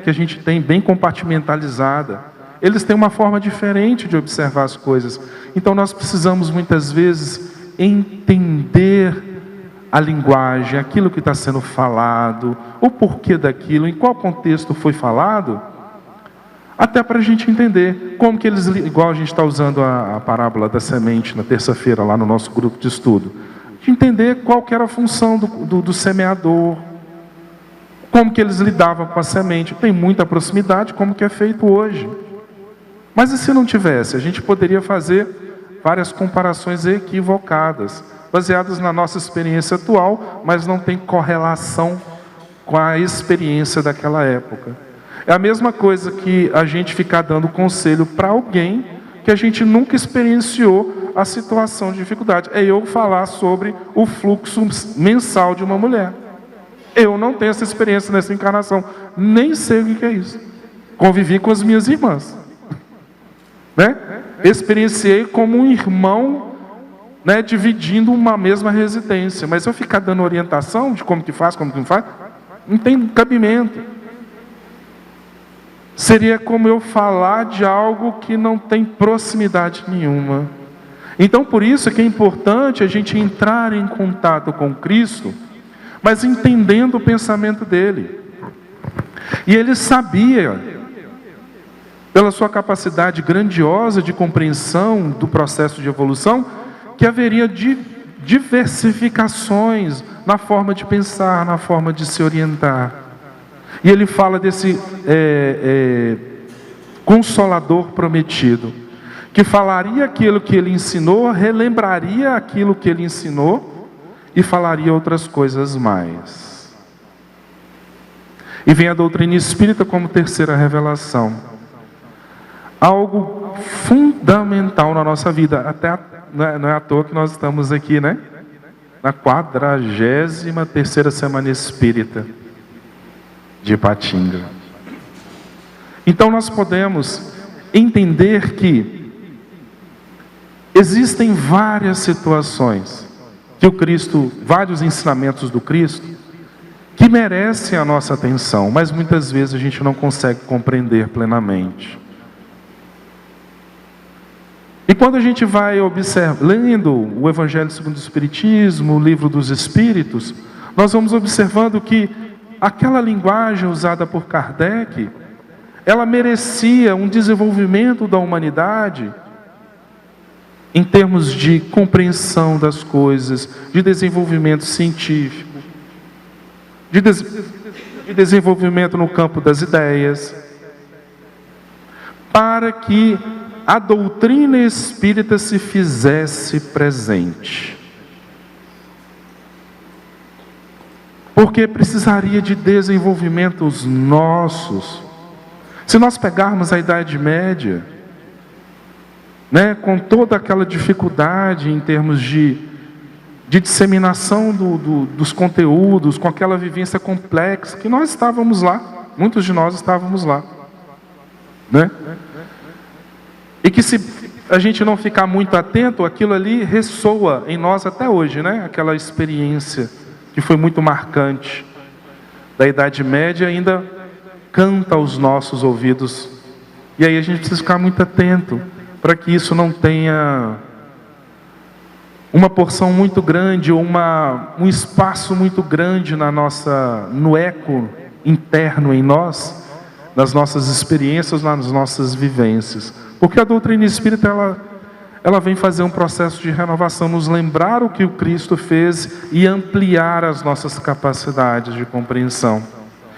[SPEAKER 8] que a gente tem bem compartimentalizada. Eles têm uma forma diferente de observar as coisas. Então nós precisamos muitas vezes entender a linguagem, aquilo que está sendo falado, o porquê daquilo, em qual contexto foi falado, até para a gente entender como que eles, igual a gente está usando a parábola da semente na terça-feira lá no nosso grupo de estudo, de entender qual que era a função do semeador, como que eles lidavam com a semente. Tem muita proximidade, como que é feito hoje. Mas e se não tivesse? A gente poderia fazer várias comparações equivocadas, baseadas na nossa experiência atual, mas não tem correlação com a experiência daquela época. É a mesma coisa que a gente ficar dando conselho para alguém que a gente nunca experienciou a situação de dificuldade. É eu falar sobre o fluxo mensal de uma mulher. Eu não tenho essa experiência nessa encarnação. Nem sei o que é isso. Convivi com as minhas irmãs. Experienciei como um irmão, dividindo uma mesma residência. Mas eu ficar dando orientação de como que faz, como que não faz, não tem cabimento. Seria como eu falar de algo que não tem proximidade nenhuma. Então, por isso que é importante a gente entrar em contato com Cristo, mas entendendo o pensamento dele. E ele sabia, pela sua capacidade grandiosa de compreensão do processo de evolução, que haveria diversificações na forma de pensar, na forma de se orientar. E ele fala desse Consolador prometido, que falaria aquilo que ele ensinou, relembraria aquilo que ele ensinou e falaria outras coisas mais. E vem a doutrina espírita como terceira revelação. Algo fundamental na nossa vida. Até não é à toa que nós estamos aqui, na 43ª Semana Espírita de Ipatinga. Então nós podemos entender que existem várias situações que o Cristo, vários ensinamentos do Cristo, que merecem a nossa atenção, mas muitas vezes a gente não consegue compreender plenamente. E quando a gente vai lendo o Evangelho segundo o Espiritismo, o Livro dos Espíritos, nós vamos observando que aquela linguagem usada por Kardec, ela merecia um desenvolvimento da humanidade em termos de compreensão das coisas, de desenvolvimento científico, de desenvolvimento no campo das ideias, para que a doutrina espírita se fizesse presente. Porque precisaria de desenvolvimentos nossos. Se nós pegarmos a Idade Média, com toda aquela dificuldade em termos de disseminação dos conteúdos, com aquela vivência complexa, que nós estávamos lá, muitos de nós estávamos lá. E que se a gente não ficar muito atento, aquilo ali ressoa em nós até hoje, aquela experiência que foi muito marcante da Idade Média, ainda canta aos nossos ouvidos. E aí a gente precisa ficar muito atento para que isso não tenha uma porção muito grande, ou um espaço muito grande no eco interno em nós, nas nossas experiências, nas nossas vivências. Porque a doutrina espírita, ela vem fazer um processo de renovação, nos lembrar o que o Cristo fez e ampliar as nossas capacidades de compreensão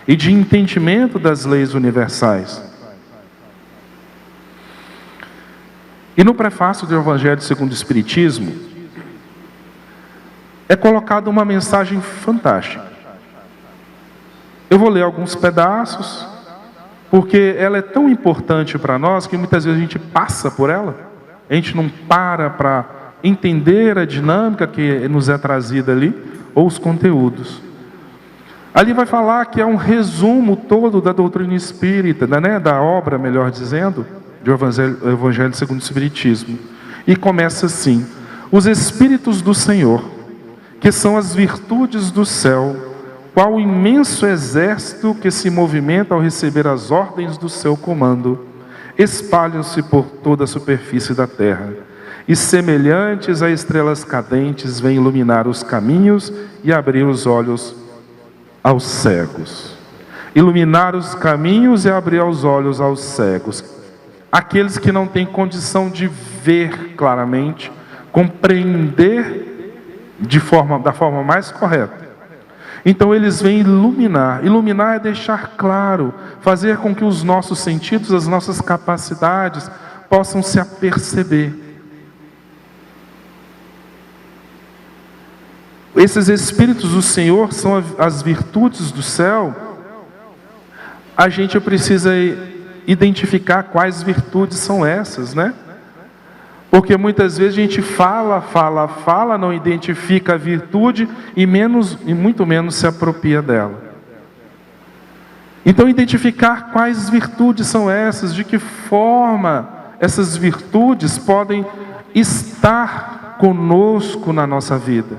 [SPEAKER 8] e de entendimento das leis universais. E no prefácio do Evangelho segundo o Espiritismo, é colocada uma mensagem fantástica. Eu vou ler alguns pedaços, porque ela é tão importante para nós que muitas vezes a gente passa por ela, a gente não para entender a dinâmica que nos é trazida ali, ou os conteúdos. Ali vai falar que é um resumo todo da doutrina espírita, da obra, melhor dizendo, do Evangelho segundo o Espiritismo. E começa assim: os Espíritos do Senhor, que são as virtudes do céu, qual o imenso exército que se movimenta ao receber as ordens do seu comando, espalham-se por toda a superfície da terra, e semelhantes a estrelas cadentes vêm iluminar os caminhos e abrir os olhos aos cegos. Iluminar os caminhos e abrir os olhos aos cegos. Aqueles que não têm condição de ver claramente, compreender da forma mais correta. Então eles vêm iluminar. Iluminar é deixar claro, fazer com que os nossos sentidos, as nossas capacidades possam se aperceber. Esses Espíritos do Senhor são as virtudes do céu. A gente precisa identificar quais virtudes são essas, né? Porque muitas vezes a gente fala, não identifica a virtude e muito menos se apropria dela. Então, identificar quais virtudes são essas, de que forma essas virtudes podem estar conosco na nossa vida.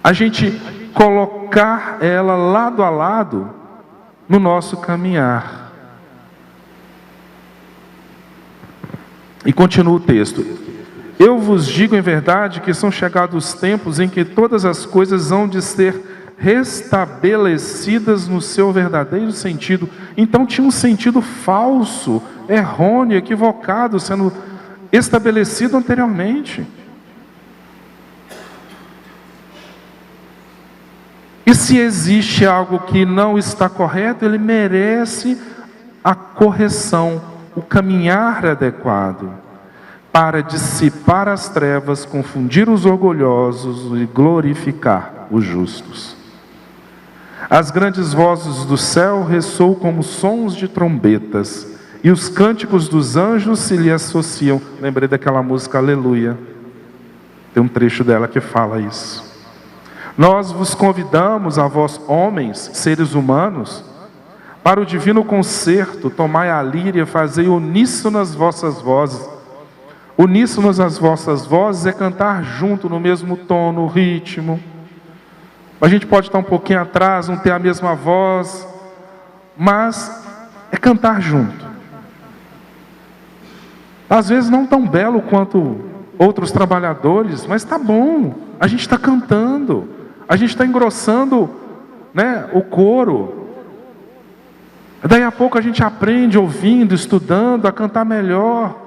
[SPEAKER 8] A gente colocar ela lado a lado no nosso caminhar. E continua o texto: eu vos digo em verdade que são chegados os tempos em que todas as coisas hão de ser restabelecidas no seu verdadeiro sentido. Então tinha um sentido falso, errôneo, equivocado, sendo estabelecido anteriormente. E se existe algo que não está correto, ele merece a correção, o caminhar adequado, para dissipar as trevas, confundir os orgulhosos e glorificar os justos. As grandes vozes do céu ressoam como sons de trombetas, e os cânticos dos anjos se lhe associam. Lembrei daquela música Aleluia. Tem um trecho dela que fala isso. Nós vos convidamos, a vós homens, seres humanos, para o divino concerto, tomai a líria, fazei uníssonas as vossas vozes. Uníssonas as vossas vozes é cantar junto, no mesmo tom, no ritmo. A gente pode estar um pouquinho atrás, não ter a mesma voz, mas é cantar junto. Às vezes não tão belo quanto outros trabalhadores, mas está bom, a gente está cantando, a gente está engrossando, o coro. Daí a pouco a gente aprende, ouvindo, estudando, a cantar melhor.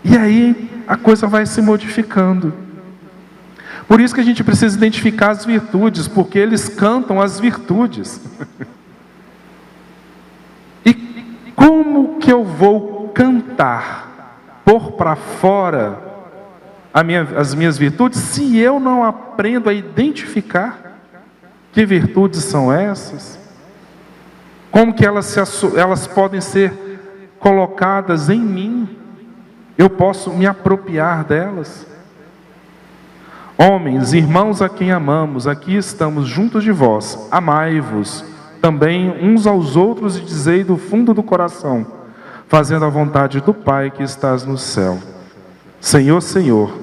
[SPEAKER 8] E aí a coisa vai se modificando. Por isso que a gente precisa identificar as virtudes, porque eles cantam as virtudes. E como que eu vou cantar, pôr para fora as minhas virtudes, se eu não aprendo a identificar que virtudes são essas? Como que elas podem ser colocadas em mim? Eu posso me apropriar delas? Homens, irmãos a quem amamos, aqui estamos juntos de vós. Amai-vos também uns aos outros e dizei do fundo do coração, fazendo a vontade do Pai que estás no céu. Senhor, Senhor,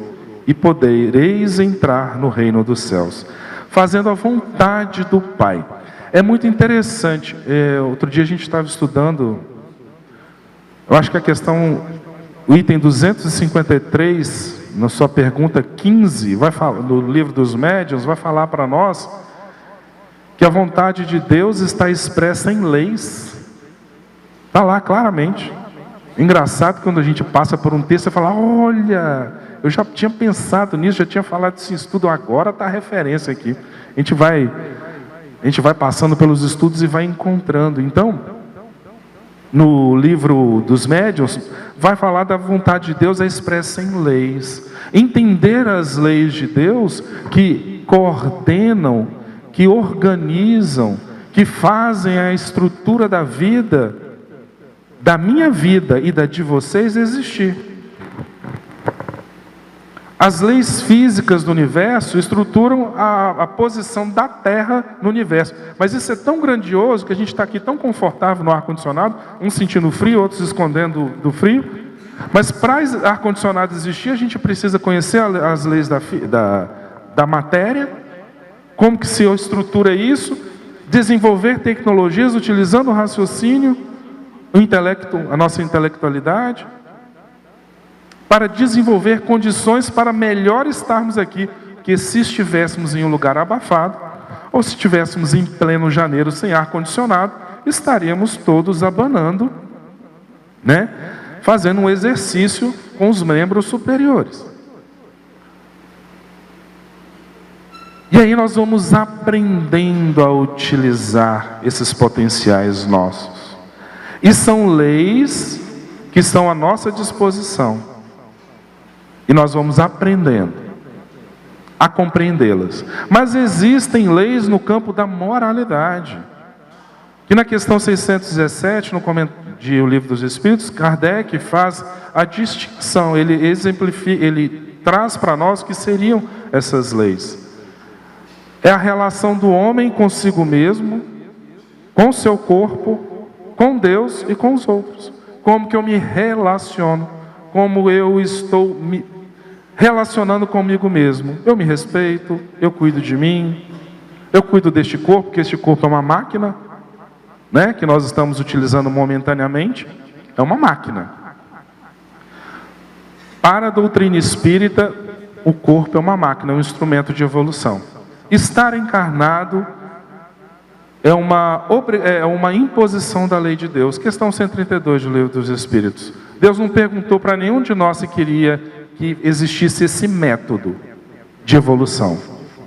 [SPEAKER 8] e podereis entrar no reino dos céus. Fazendo a vontade do Pai. É muito interessante. Outro dia a gente estava estudando, eu acho que a questão, o item 253, na sua pergunta 15, vai falar, no livro dos médiuns, vai falar para nós que a vontade de Deus está expressa em leis. Está lá claramente. Engraçado quando a gente passa por um texto e fala, olha, eu já tinha pensado nisso, já tinha falado desse estudo, agora está a referência aqui. A gente vai passando pelos estudos e vai encontrando. Então, no livro dos médiuns, vai falar da vontade de Deus expressa em leis. Entender as leis de Deus que coordenam, que organizam, que fazem a estrutura da vida, da minha vida e da de vocês existir. As leis físicas do universo estruturam a posição da Terra no universo. Mas isso é tão grandioso que a gente está aqui tão confortável no ar-condicionado, uns sentindo frio, outros escondendo do frio. Mas para ar-condicionado existir, a gente precisa conhecer as leis da matéria, como que se estrutura isso, desenvolver tecnologias utilizando o raciocínio, o intelecto, a nossa intelectualidade, para desenvolver condições para melhor estarmos aqui, que se estivéssemos em um lugar abafado, ou se estivéssemos em pleno janeiro sem ar-condicionado, estaríamos todos abanando, né? Fazendo um exercício com os membros superiores. E aí nós vamos aprendendo a utilizar esses potenciais nossos. E são leis que estão à nossa disposição. E nós vamos aprendendo a compreendê-las. Mas existem leis no campo da moralidade. Que na questão 617, no comentário do Livro dos Espíritos, Kardec faz a distinção, ele exemplifica, ele traz para nós o que seriam essas leis. É a relação do homem consigo mesmo, com o seu corpo, com Deus e com os outros. Como que eu me relaciono, como eu estou me relacionando comigo mesmo. Eu me respeito, eu cuido de mim, eu cuido deste corpo, porque este corpo é uma máquina, né, que nós estamos utilizando momentaneamente, é uma máquina. Para a doutrina espírita, o corpo é uma máquina, é um instrumento de evolução. Estar encarnado é uma imposição da lei de Deus. Questão 132 do Livro dos Espíritos. Deus não perguntou para nenhum de nós se queria que existisse esse método de evolução.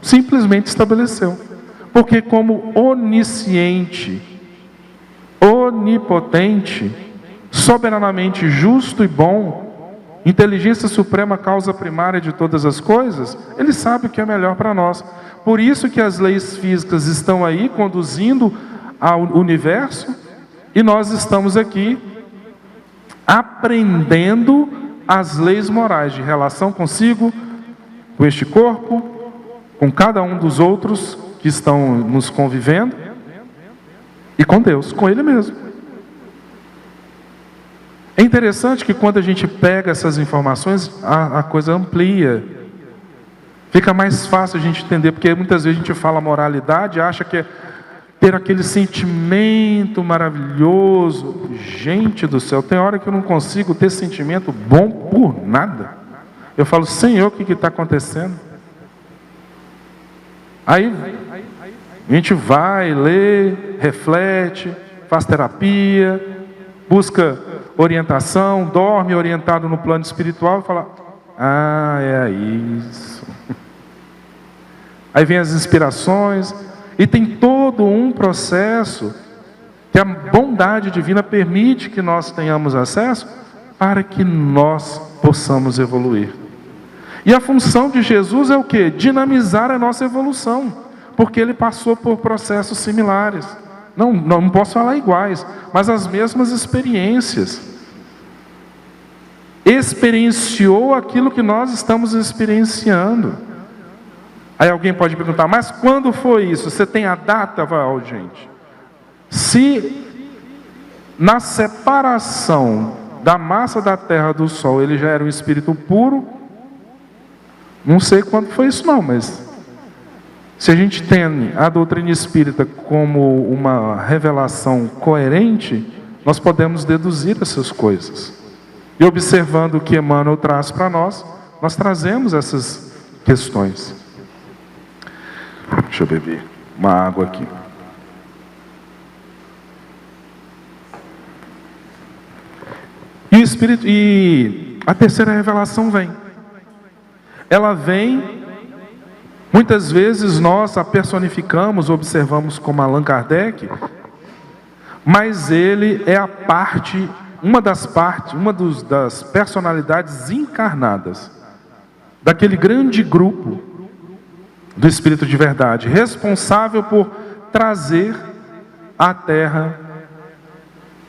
[SPEAKER 8] Simplesmente estabeleceu. Porque como onisciente, onipotente, soberanamente justo e bom, inteligência suprema, causa primária de todas as coisas, Ele sabe o que é melhor para nós. Por isso que as leis físicas estão aí conduzindo ao universo, e nós estamos aqui aprendendo as leis morais de relação consigo, com este corpo, com cada um dos outros que estão nos convivendo, e com Deus, com Ele mesmo. É interessante que quando a gente pega essas informações, a coisa amplia. Fica mais fácil a gente entender, porque muitas vezes a gente fala moralidade, acha que é ter aquele sentimento maravilhoso. Gente do céu, tem hora que eu não consigo ter sentimento bom por nada. Eu falo, Senhor, o que está acontecendo? Aí a gente vai, lê, reflete, faz terapia, busca orientação, dorme orientado no plano espiritual e fala, ah, é isso. Aí vem as inspirações, e tem todo um processo que a bondade divina permite que nós tenhamos acesso para que nós possamos evoluir. E a função de Jesus é o quê? Dinamizar a nossa evolução, porque Ele passou por processos similares. Não posso falar iguais, mas as mesmas experiências. Experienciou aquilo que nós estamos experienciando. Aí alguém pode perguntar, mas quando foi isso? Você tem a data, Val, gente? Se na separação da massa da Terra do Sol, ele já era um espírito puro, não sei quando foi isso não, mas se a gente tem a doutrina espírita como uma revelação coerente, nós podemos deduzir essas coisas. E observando o que Emmanuel traz para nós, nós trazemos essas questões. Deixa eu beber uma água aqui. E o Espírito, e a terceira revelação vem. Ela vem, muitas vezes nós a personificamos, observamos como Allan Kardec, mas ele é a parte, das personalidades encarnadas daquele grande grupo do Espírito de verdade, responsável por trazer à Terra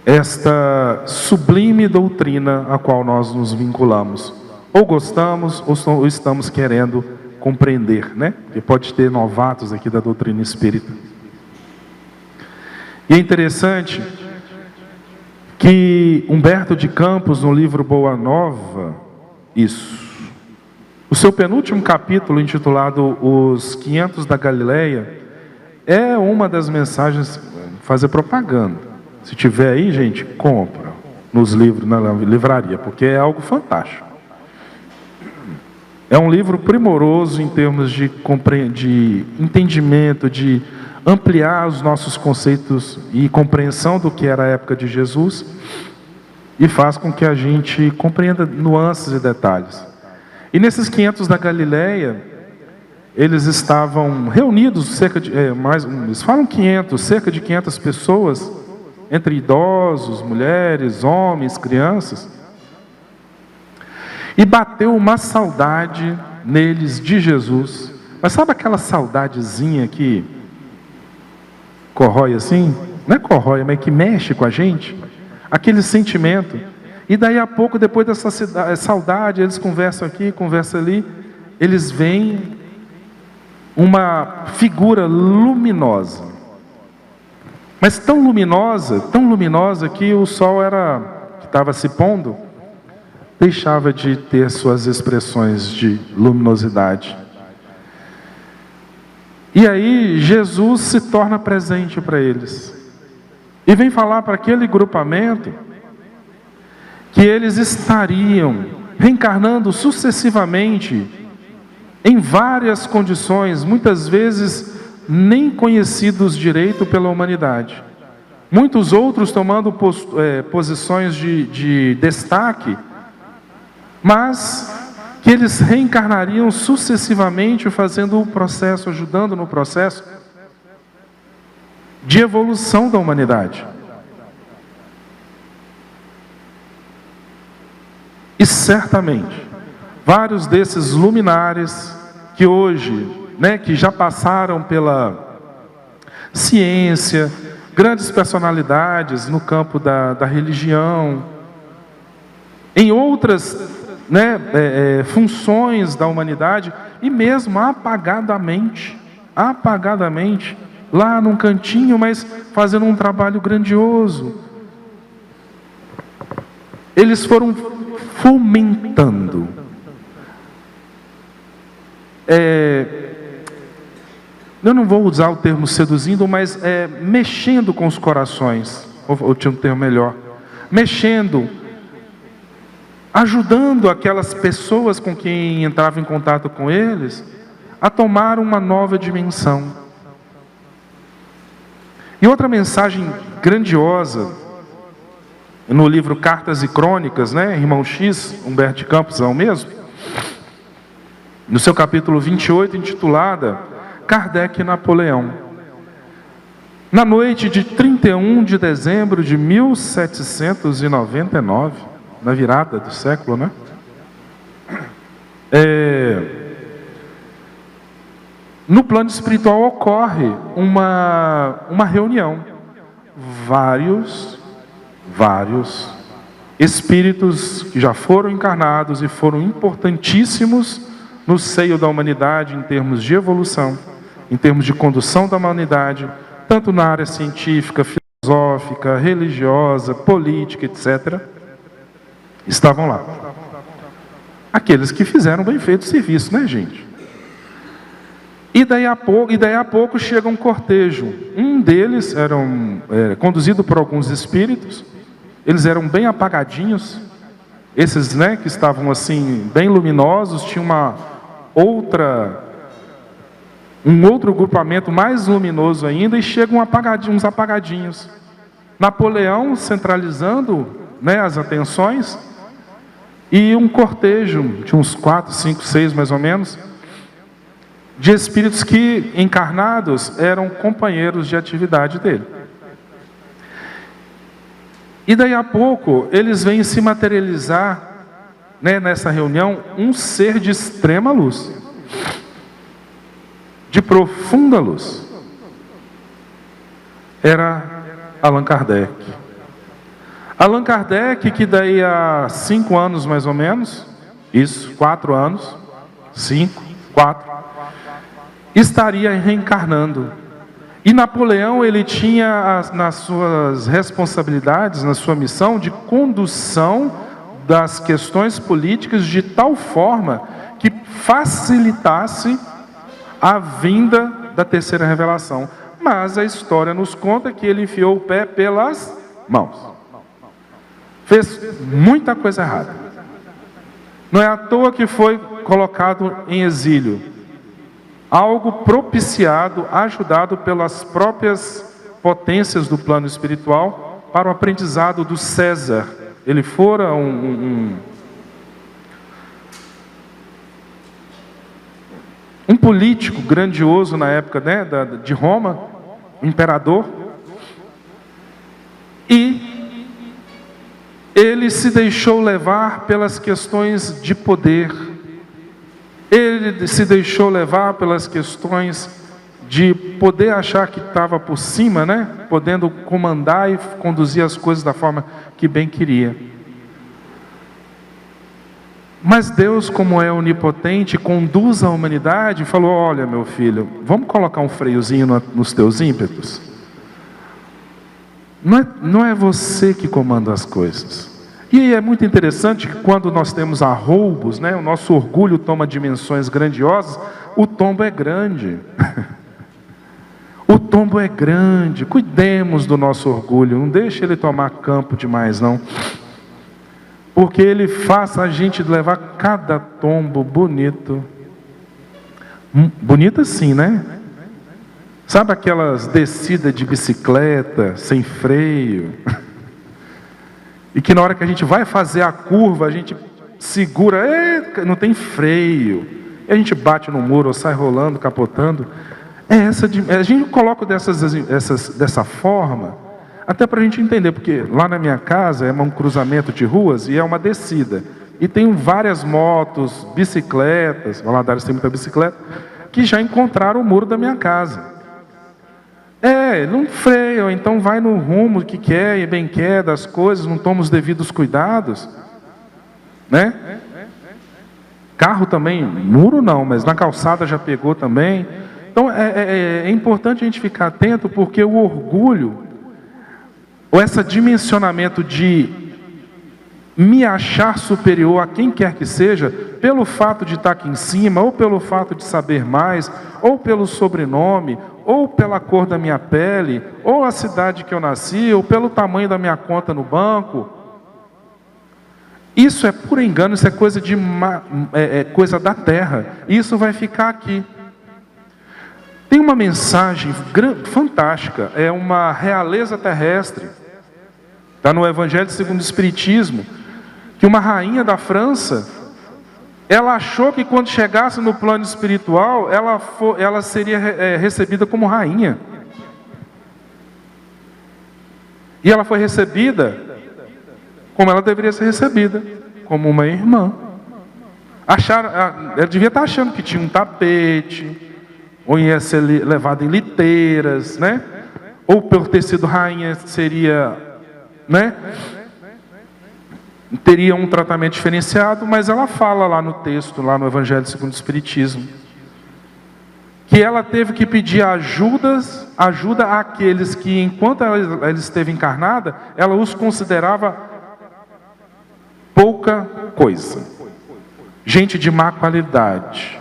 [SPEAKER 8] esta sublime doutrina a qual nós nos vinculamos. Ou gostamos, ou estamos querendo compreender, né? Porque pode ter novatos aqui da doutrina espírita. E é interessante que Humberto de Campos, no livro Boa Nova, o seu penúltimo capítulo, intitulado Os 500 da Galileia, é uma das mensagens, fazer propaganda. Se tiver aí, gente, compra nos livros, na livraria, porque é algo fantástico. É um livro primoroso em termos de entendimento, de ampliar os nossos conceitos e compreensão do que era a época de Jesus, e faz com que a gente compreenda nuances e detalhes. E nesses 500 da Galileia, eles estavam reunidos, eles falam 500, cerca de 500 pessoas, entre idosos, mulheres, homens, crianças. E bateu uma saudade neles de Jesus. Mas sabe aquela saudadezinha que corrói assim? Não é corrói, mas que mexe com a gente? Aquele sentimento. E daí a pouco, depois dessa saudade, eles conversam aqui, conversam ali, eles veem uma figura luminosa. Mas tão luminosa que o sol que estava se pondo, deixava de ter suas expressões de luminosidade. E aí Jesus se torna presente para eles. E vem falar para aquele grupamento que eles estariam reencarnando sucessivamente em várias condições, muitas vezes nem conhecidos direito pela humanidade. Muitos outros tomando posições de destaque, mas que eles reencarnariam sucessivamente, fazendo o processo, ajudando no processo de evolução da humanidade. E certamente, vários desses luminares que hoje, que já passaram pela ciência, grandes personalidades no campo da religião, em outras funções da humanidade, e mesmo apagadamente, lá num cantinho, mas fazendo um trabalho grandioso. Eles foram fomentando, eu não vou usar o termo seduzindo, mas mexendo com os corações, ou tinha um termo melhor, mexendo, ajudando aquelas pessoas com quem entrava em contato com eles, a tomar uma nova dimensão. E outra mensagem grandiosa, no livro Cartas e Crônicas, Irmão X, Humberto de Campos, é o mesmo? No seu capítulo 28, intitulada Kardec e Napoleão. Na noite de 31 de dezembro de 1799, na virada do século, no plano espiritual ocorre uma reunião. Vários espíritos que já foram encarnados e foram importantíssimos no seio da humanidade em termos de evolução, em termos de condução da humanidade, tanto na área científica, filosófica, religiosa, política, etc., estavam lá. Aqueles que fizeram bem feito o serviço, gente? E daí a pouco chega um cortejo. Um deles era conduzido por alguns espíritos. Eles eram bem apagadinhos, esses, né, que estavam assim, bem luminosos, tinha um outro grupamento mais luminoso ainda, e chegam uns apagadinhos. Napoleão centralizando, né, as atenções, e um cortejo de uns 4, 5, 6 mais ou menos, de espíritos que, encarnados, eram companheiros de atividade dele. E daí a pouco, eles vêm se materializar, né, nessa reunião, um ser de extrema luz, de profunda luz. Era Allan Kardec. Allan Kardec, que daí há 5 anos mais ou menos, 4 anos, 5, 4, estaria reencarnando. E Napoleão, ele tinha nas suas responsabilidades, na sua missão de condução das questões políticas de tal forma que facilitasse a vinda da terceira revelação. Mas a história nos conta que ele enfiou o pé pelas mãos. Fez muita coisa errada. Não é à toa que foi colocado em exílio. Algo propiciado, ajudado pelas próprias potências do plano espiritual para o aprendizado do César. Ele fora um político grandioso na época, né, de Roma, imperador, e ele se deixou levar pelas questões de poder. Ele se deixou levar pelas questões de poder achar que estava por cima, né? Podendo comandar e conduzir as coisas da forma que bem queria. Mas Deus, como é onipotente, conduz a humanidade e falou: olha, meu filho, vamos colocar um freiozinho nos teus ímpetos? Não é você que comanda as coisas. E é muito interessante que quando nós temos arroubos, né, o nosso orgulho toma dimensões grandiosas, o tombo é grande. O tombo é grande. Cuidemos do nosso orgulho, não deixe ele tomar campo demais, não. Porque ele faz a gente levar cada tombo bonito. Bonito assim, né? Sabe aquelas descidas de bicicleta, sem freio? E que na hora que a gente vai fazer a curva, a gente segura, não tem freio. E a gente bate no muro, ou sai rolando, capotando. A gente coloca dessa forma, até para a gente entender, porque lá na minha casa é um cruzamento de ruas e é uma descida. E tem várias motos, bicicletas, Valadares tem muita bicicleta, que já encontraram o muro da minha casa. Não freia, ou então vai no rumo que quer e bem quer das coisas, não toma os devidos cuidados, né? Carro também, muro não, mas na calçada já pegou também. Então é importante a gente ficar atento, porque o orgulho, ou esse dimensionamento de me achar superior a quem quer que seja, pelo fato de estar aqui em cima, ou pelo fato de saber mais, ou pelo sobrenome, ou pela cor da minha pele, ou a cidade que eu nasci, ou pelo tamanho da minha conta no banco. Isso é puro engano, isso é coisa coisa da terra. Isso vai ficar aqui. Tem uma mensagem fantástica, é uma realeza terrestre. Está no Evangelho segundo o Espiritismo, que uma rainha da França, ela achou que quando chegasse no plano espiritual, ela seria recebida como rainha. E ela foi recebida como ela deveria ser recebida, como uma irmã. Ela devia estar achando que tinha um tapete, ou ia ser levada em liteiras, né? Ou por ter sido rainha seria, né? Teria um tratamento diferenciado, mas ela fala lá no texto, lá no Evangelho segundo o Espiritismo, que ela teve que pedir ajuda àqueles que, enquanto ela esteve encarnada, ela os considerava pouca coisa, gente de má qualidade,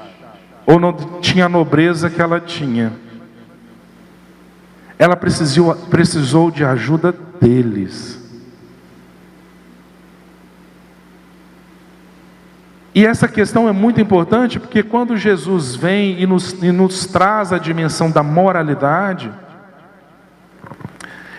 [SPEAKER 8] ou não tinha a nobreza que ela tinha. Ela precisou de ajuda deles. E essa questão é muito importante, porque quando Jesus vem e nos traz a dimensão da moralidade,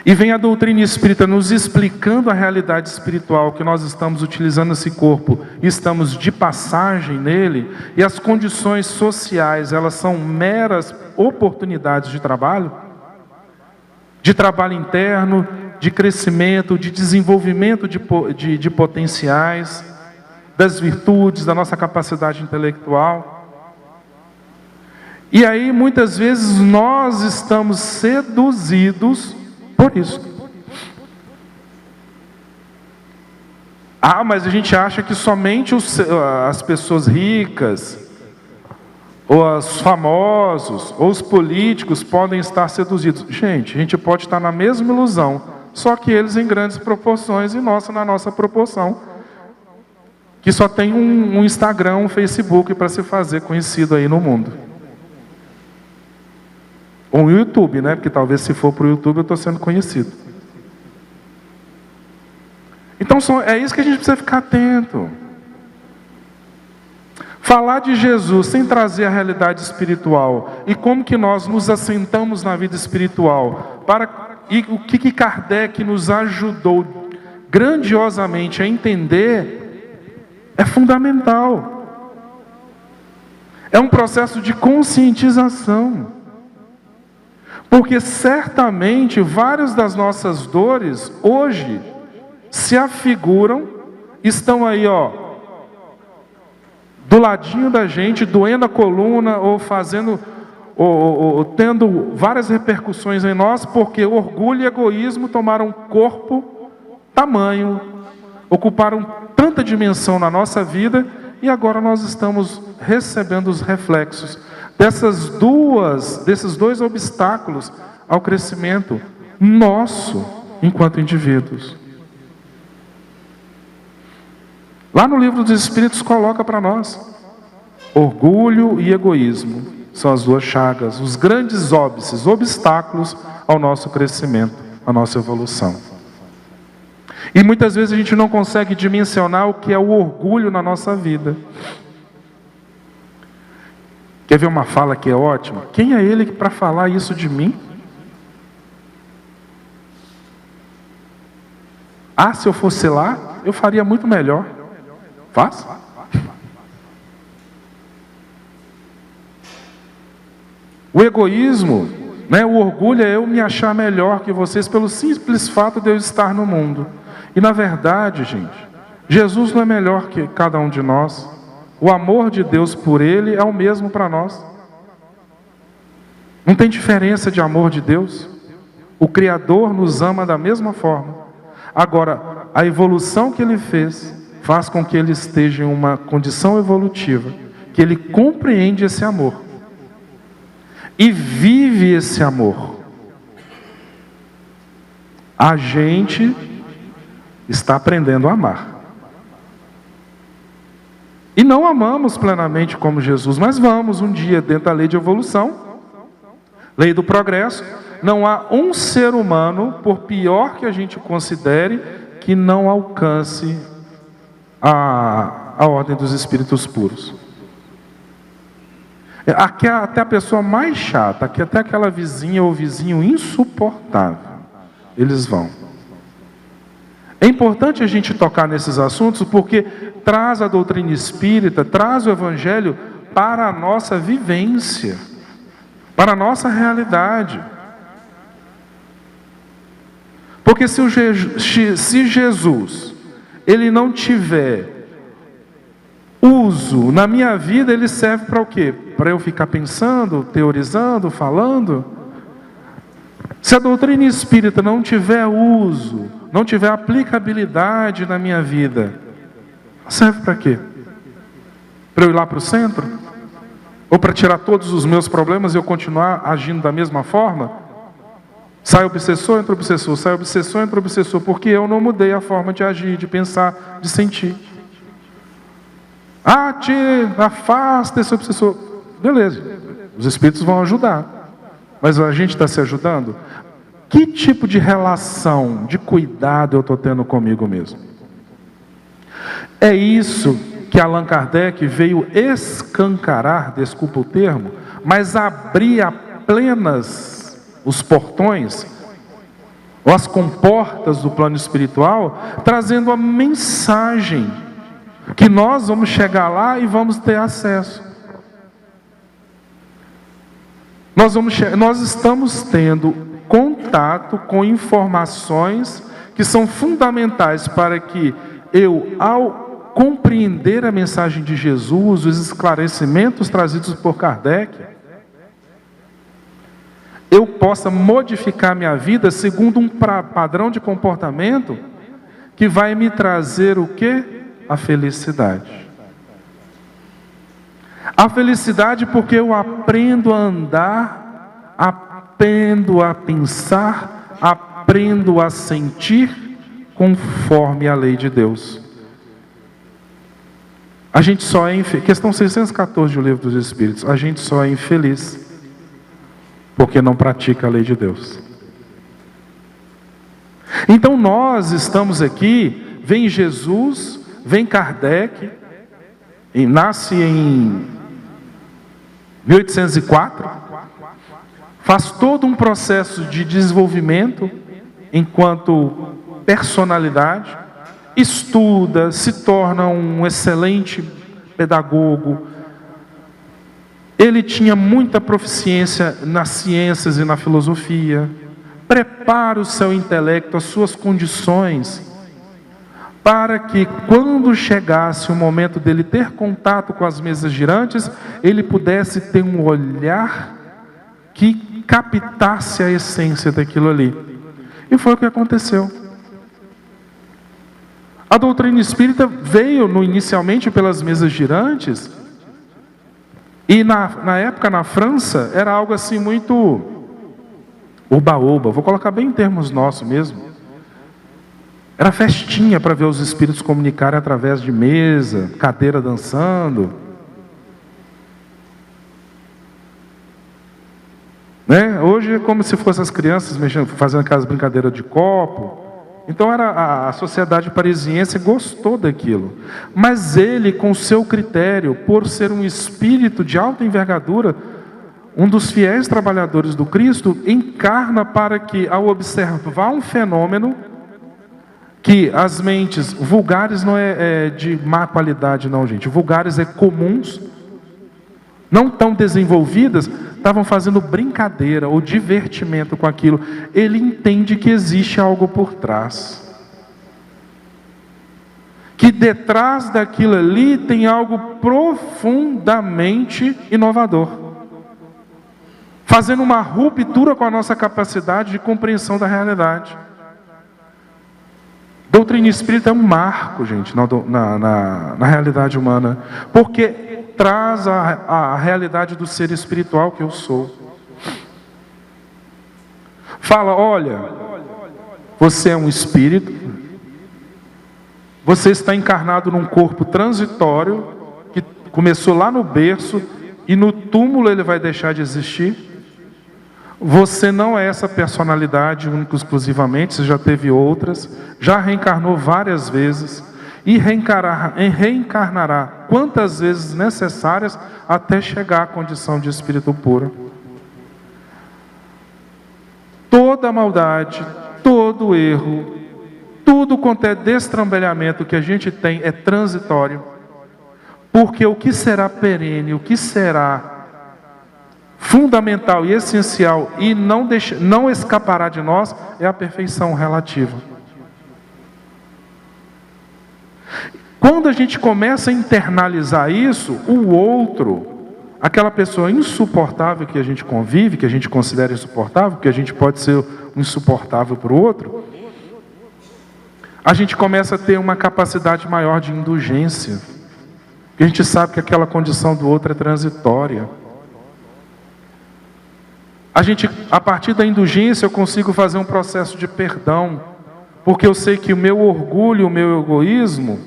[SPEAKER 8] e vem a doutrina espírita nos explicando a realidade espiritual, que nós estamos utilizando esse corpo, e estamos de passagem nele, e as condições sociais, elas são meras oportunidades de trabalho interno, de crescimento, de desenvolvimento de potenciais, das virtudes, da nossa capacidade intelectual. E aí, muitas vezes, nós estamos seduzidos por isso. Mas a gente acha que somente as pessoas ricas, ou os famosos, ou os políticos podem estar seduzidos. Gente, a gente pode estar na mesma ilusão, só que eles em grandes proporções e nós na nossa proporção, que só tem um Instagram, um Facebook para se fazer conhecido aí no mundo. Ou o YouTube, né? Porque talvez se for para o YouTube eu estou sendo conhecido. Então é isso que a gente precisa ficar atento. Falar de Jesus sem trazer a realidade espiritual e como que nós nos assentamos na vida espiritual, e o que Kardec nos ajudou grandiosamente a entender, é fundamental. É um processo de conscientização. Porque certamente várias das nossas dores hoje se afiguram, estão aí, do ladinho da gente, doendo a coluna, ou fazendo, ou tendo várias repercussões em nós, porque orgulho e egoísmo tomaram corpo, tamanho, ocuparam tanta dimensão na nossa vida, e agora nós estamos recebendo os reflexos desses dois obstáculos ao crescimento nosso enquanto indivíduos. Lá no Livro dos Espíritos coloca para nós: orgulho e egoísmo são as duas chagas, os grandes óbices, obstáculos ao nosso crescimento, à nossa evolução. E muitas vezes a gente não consegue dimensionar o que é o orgulho na nossa vida. Quer ver uma fala que é ótima? Quem é ele para falar isso de mim? Se eu fosse lá, eu faria muito melhor. Faz? O egoísmo, o orgulho é eu me achar melhor que vocês pelo simples fato de eu estar no mundo. E na verdade, gente, Jesus não é melhor que cada um de nós. O amor de Deus por Ele é o mesmo para nós. Não tem diferença de amor de Deus. O Criador nos ama da mesma forma. Agora, a evolução que Ele faz com que Ele esteja em uma condição evolutiva, que Ele compreende esse amor e vive esse amor. A gente está aprendendo a amar. E não amamos plenamente como Jesus, mas vamos um dia dentro da lei de evolução, lei do progresso. Não há um ser humano, por pior que a gente considere, que não alcance a ordem dos espíritos puros. Aqui até a pessoa mais chata, aqui até aquela vizinha ou vizinho insuportável, eles vão. É importante a gente tocar nesses assuntos, porque traz a doutrina espírita, traz o Evangelho para a nossa vivência, para a nossa realidade. Porque se Jesus, Ele não tiver uso na minha vida, Ele serve para o quê? Para eu ficar pensando, teorizando, falando? Se a doutrina espírita não tiver uso, não tiver aplicabilidade na minha vida, serve para quê? Para eu ir lá para o centro? Ou para tirar todos os meus problemas e eu continuar agindo da mesma forma? Sai obsessor, entra obsessor, sai obsessor, entra obsessor, porque eu não mudei a forma de agir, de pensar, de sentir. Afasta esse obsessor. Beleza, os espíritos vão ajudar, mas a gente está se ajudando? Que tipo de relação, de cuidado eu estou tendo comigo mesmo? É isso que Allan Kardec veio escancarar, desculpa o termo, mas abrir a plenas os portões, ou as comportas do plano espiritual, trazendo a mensagem que nós vamos chegar lá e vamos ter acesso. Nós estamos tendo contato com informações que são fundamentais para que eu, ao compreender a mensagem de Jesus, os esclarecimentos trazidos por Kardec, eu possa modificar minha vida segundo um padrão de comportamento que vai me trazer o quê? A felicidade. A felicidade porque eu aprendo a andar, aprendo a pensar, aprendo a sentir conforme a lei de Deus. A gente só é infeliz, questão 614 do Livro dos Espíritos, a gente só é infeliz porque não pratica a lei de Deus. Então nós estamos aqui, vem Jesus, vem Kardec, e nasce em 1804, faz todo um processo de desenvolvimento enquanto personalidade, estuda, se torna um excelente pedagogo. Ele tinha muita proficiência nas ciências e na filosofia, prepara o seu intelecto, as suas condições, para que quando chegasse o momento dele ter contato com as mesas girantes, ele pudesse ter um olhar que captasse a essência daquilo ali. E foi o que aconteceu. A doutrina espírita veio inicialmente pelas mesas girantes, e na época na França era algo assim muito oba-oba, vou colocar bem em termos nossos mesmo. Era festinha para ver os espíritos comunicarem através de mesa, cadeira dançando. Né? Hoje é como se fossem as crianças mexendo, fazendo aquelas brincadeiras de copo. Então a sociedade parisiense gostou daquilo. Mas ele, com seu critério, por ser um espírito de alta envergadura, um dos fiéis trabalhadores do Cristo, encarna para que, ao observar um fenômeno, que as mentes vulgares não é de má qualidade não, gente. Vulgares é comuns, não tão desenvolvidas, estavam fazendo brincadeira ou divertimento com aquilo. Ele entende que existe algo por trás. Que detrás daquilo ali tem algo profundamente inovador. Fazendo uma ruptura com a nossa capacidade de compreensão da realidade. Doutrina espírita é um marco, gente, na realidade humana, porque traz a realidade do ser espiritual que eu sou. Fala, olha, você é um espírito, você está encarnado num corpo transitório, que começou lá no berço, e no túmulo ele vai deixar de existir. Você não é essa personalidade única exclusivamente, você já teve outras, já reencarnou várias vezes e reencarnará quantas vezes necessárias até chegar à condição de espírito puro. Toda maldade, todo erro, tudo quanto é destrambelhamento que a gente tem é transitório, porque o que será perene, o que será fundamental e essencial e não escapará de nós é a perfeição relativa. Quando a gente começa a internalizar isso, o outro, aquela pessoa insuportável que a gente convive, que a gente considera insuportável, que a gente pode ser um insuportável para o outro, a gente começa a ter uma capacidade maior de indulgência, porque a gente sabe que aquela condição do outro é transitória. A partir da indulgência eu consigo fazer um processo de perdão, porque eu sei que o meu orgulho, o meu egoísmo,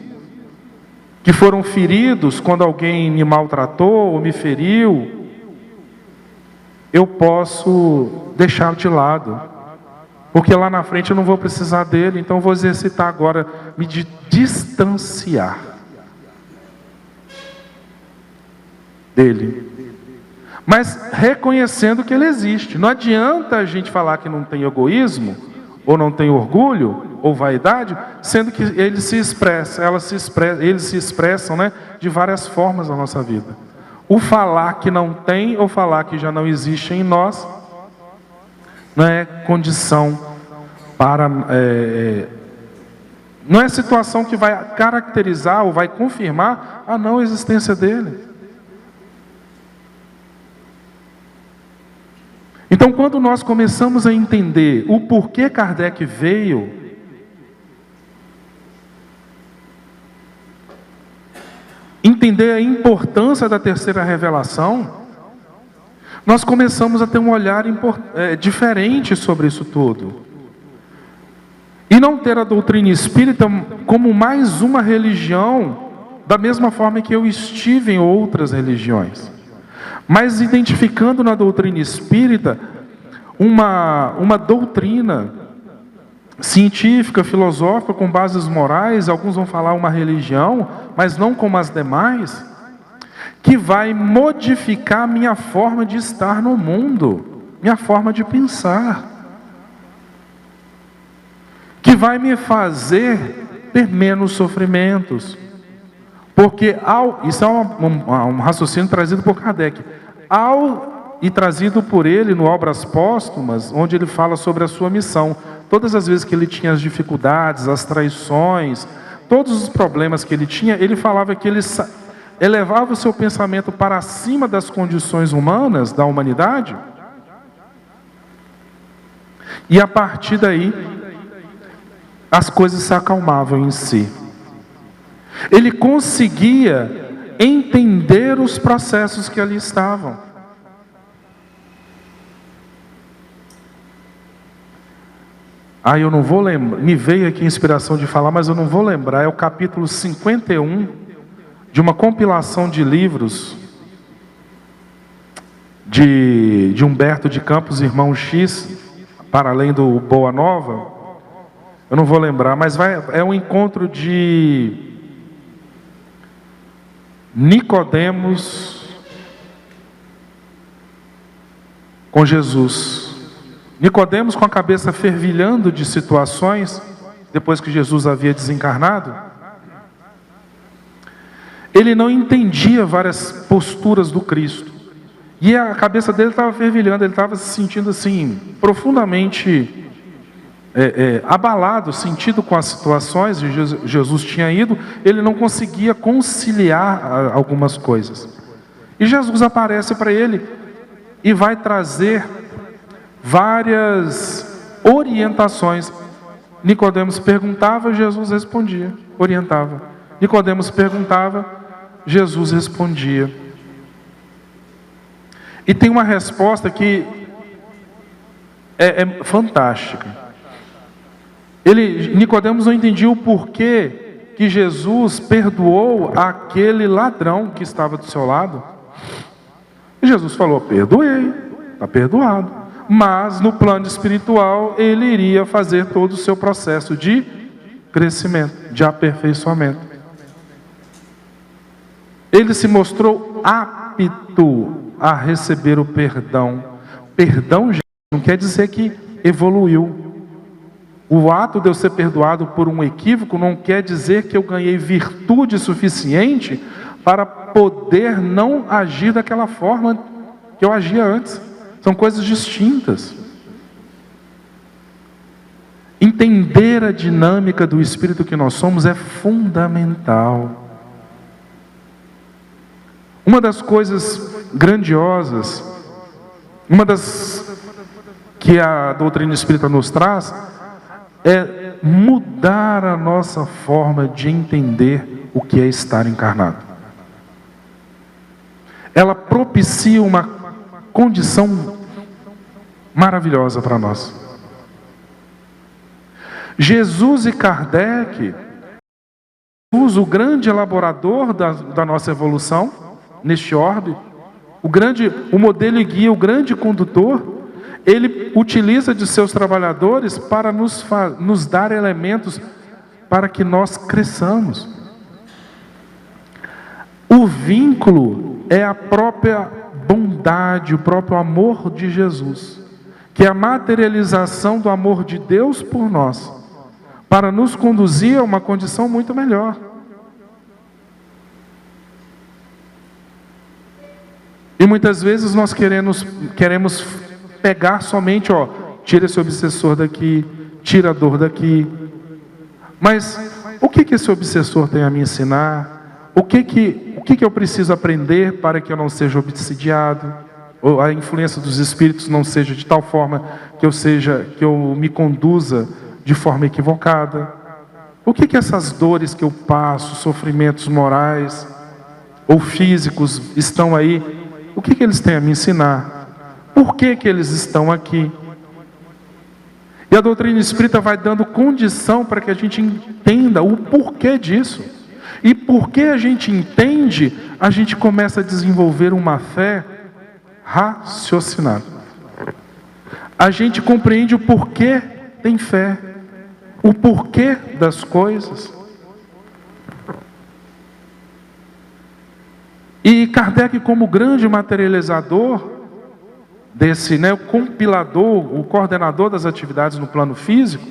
[SPEAKER 8] que foram feridos quando alguém me maltratou ou me feriu, eu posso deixar de lado, porque lá na frente eu não vou precisar dele, então eu vou exercitar agora, me distanciar. dele. Mas reconhecendo que ele existe. Não adianta a gente falar que não tem egoísmo, ou não tem orgulho, ou vaidade, sendo que ele se expressa, eles se expressam, né, de várias formas na nossa vida. O falar que não tem, ou falar que já não existe em nós, não é condição para... não é situação que vai caracterizar ou vai confirmar a não existência dele. Então, quando nós começamos a entender o porquê Kardec veio, entender a importância da terceira revelação, nós começamos a ter um olhar diferente sobre isso tudo. E não ter a doutrina espírita como mais uma religião, da mesma forma que eu estive em outras religiões. Mas identificando na doutrina espírita uma doutrina científica, filosófica, com bases morais, alguns vão falar uma religião, mas não como as demais, que vai modificar minha forma de estar no mundo, minha forma de pensar, que vai me fazer ter menos sofrimentos. Porque isso é um raciocínio trazido por Kardec, e trazido por ele no Obras Póstumas, onde ele fala sobre a sua missão. Todas as vezes que ele tinha as dificuldades, as traições, todos os problemas que ele tinha, ele falava que ele elevava o seu pensamento para acima das condições humanas, da humanidade, e a partir daí as coisas se acalmavam em si. Ele conseguia entender os processos que ali estavam. Eu não vou lembrar, me veio aqui a inspiração de falar, mas eu não vou lembrar, é o capítulo 51 de uma compilação de livros de Humberto de Campos, Irmão X, para além do Boa Nova. Eu não vou lembrar, mas é um encontro de Nicodemos com Jesus. Nicodemos com a cabeça fervilhando de situações, depois que Jesus havia desencarnado. Ele não entendia várias posturas do Cristo. E a cabeça dele estava fervilhando, ele estava se sentindo assim, profundamente abalado, sentido com as situações. Jesus tinha ido, ele não conseguia conciliar algumas coisas. E Jesus aparece para ele e vai trazer várias orientações. Nicodemos perguntava, Jesus respondia, orientava. Nicodemos perguntava, Jesus respondia. E tem uma resposta que é fantástica. Nicodemos não entendia o porquê que Jesus perdoou aquele ladrão que estava do seu lado. E Jesus falou: perdoei, está perdoado. Mas no plano espiritual ele iria fazer todo o seu processo de crescimento, de aperfeiçoamento. Ele se mostrou apto a receber o perdão. Perdão, gente, não quer dizer que evoluiu. O ato de eu ser perdoado por um equívoco não quer dizer que eu ganhei virtude suficiente para poder não agir daquela forma que eu agia antes. São coisas distintas. Entender a dinâmica do espírito que nós somos é fundamental. Uma das coisas grandiosas, uma das que a doutrina espírita nos traz, é mudar a nossa forma de entender o que é estar encarnado. Ela propicia uma condição maravilhosa para nós. Jesus e Kardec, Jesus, o grande elaborador da nossa evolução, neste orbe, o modelo e guia, o grande condutor, ele utiliza de seus trabalhadores para nos dar elementos para que nós cresçamos. O vínculo é a própria bondade, o próprio amor de Jesus, que é a materialização do amor de Deus por nós, para nos conduzir a uma condição muito melhor. E muitas vezes nós queremos pegar somente, tira esse obsessor daqui, tira a dor daqui. Mas o que esse obsessor tem a me ensinar? O que eu preciso aprender para que eu não seja obsidiado? Ou a influência dos espíritos não seja de tal forma que eu me conduza de forma equivocada? O que essas dores que eu passo, sofrimentos morais ou físicos estão aí? O que eles têm a me ensinar? Por que eles estão aqui? E a doutrina espírita vai dando condição para que a gente entenda o porquê disso. E porque a gente entende, a gente começa a desenvolver uma fé raciocinada. A gente compreende o porquê tem fé, o porquê das coisas. E Kardec, como grande materializador desse, o compilador, o coordenador das atividades no plano físico,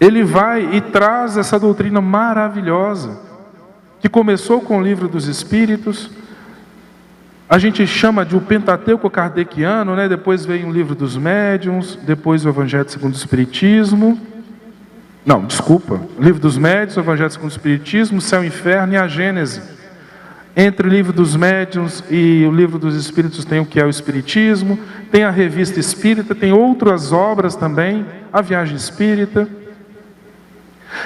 [SPEAKER 8] ele vai e traz essa doutrina maravilhosa, que começou com o Livro dos Espíritos, a gente chama de o Pentateuco kardeciano, depois veio o Livro dos Médiuns, depois o Evangelho segundo o Espiritismo, Livro dos Médiuns, o Evangelho segundo o Espiritismo, o Céu e o Inferno e a Gênese. Entre o Livro dos Médiuns e o Livro dos Espíritos tem o que é o Espiritismo, tem a Revista Espírita, tem outras obras também, a Viagem Espírita,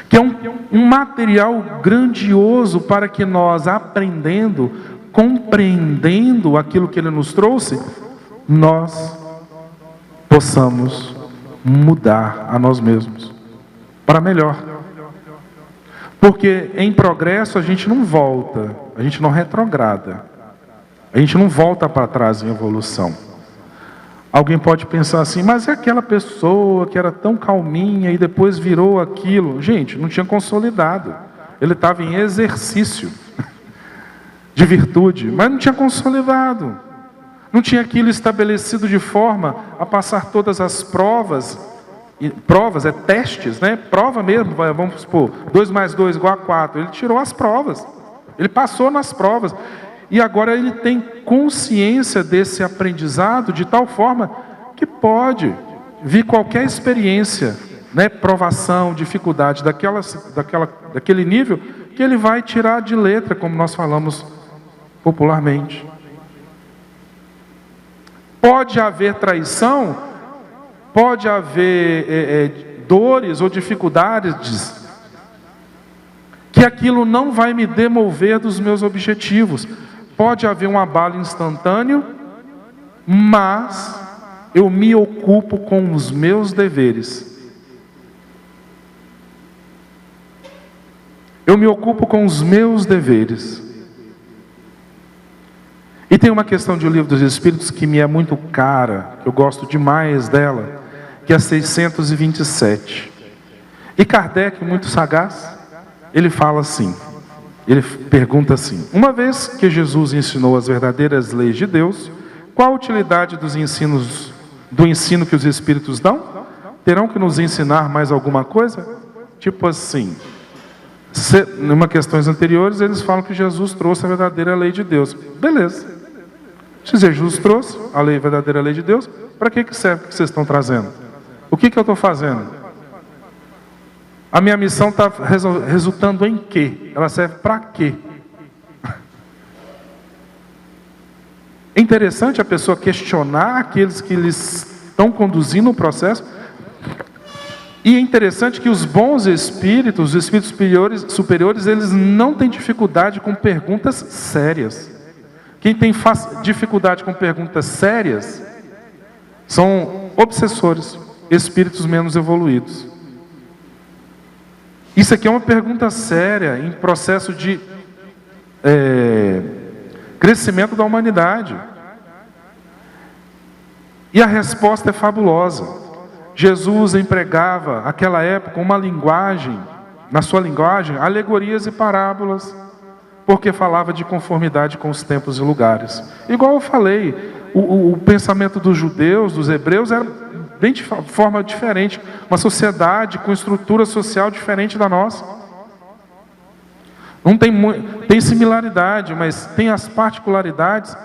[SPEAKER 8] que é um material grandioso para que nós, aprendendo, compreendendo aquilo que ele nos trouxe, nós possamos mudar a nós mesmos para melhor. Porque em progresso a gente não volta, a gente não retrograda, a gente não volta para trás em evolução. Alguém pode pensar assim, mas é aquela pessoa que era tão calminha e depois virou aquilo. Gente, não tinha consolidado, ele estava em exercício de virtude, mas não tinha consolidado, não tinha aquilo estabelecido de forma a passar todas as provas. Provas, testes, prova mesmo, vamos supor, 2 mais 2 igual a 4, ele tirou as provas, ele passou nas provas, e agora ele tem consciência desse aprendizado, de tal forma que pode vir qualquer experiência, provação, dificuldade, daquele nível, que ele vai tirar de letra, como nós falamos popularmente. Pode haver traição, pode haver dores ou dificuldades, que aquilo não vai me demover dos meus objetivos. Pode haver um abalo instantâneo, mas eu me ocupo com os meus deveres. Eu me ocupo com os meus deveres. E tem uma questão de O Livro dos Espíritos que me é muito cara, eu gosto demais dela, que é 627. E Kardec, muito sagaz, ele fala assim, ele pergunta assim: uma vez que Jesus ensinou as verdadeiras leis de Deus, qual a utilidade do ensino que os Espíritos dão? Terão que nos ensinar mais alguma coisa? Tipo assim, em questões anteriores, eles falam que Jesus trouxe a verdadeira lei de Deus. Beleza. Se Jesus trouxe a verdadeira lei de Deus, para que serve o que vocês estão trazendo? O que eu estou fazendo? A minha missão está resultando em quê? Ela serve para quê? É interessante a pessoa questionar aqueles que eles estão conduzindo o processo. E é interessante que os bons espíritos, os espíritos superiores, eles não têm dificuldade com perguntas sérias. Quem tem dificuldade com perguntas sérias são obsessores, espíritos menos evoluídos. Isso aqui é uma pergunta séria em processo de crescimento da humanidade. E a resposta é fabulosa. Jesus empregava, naquela época, uma linguagem, na sua linguagem, alegorias e parábolas, porque falava de conformidade com os tempos e lugares. Igual eu falei, o pensamento dos judeus, dos hebreus, era bem de forma diferente, uma sociedade com estrutura social diferente da nossa. Não tem similaridade, mas tem as particularidades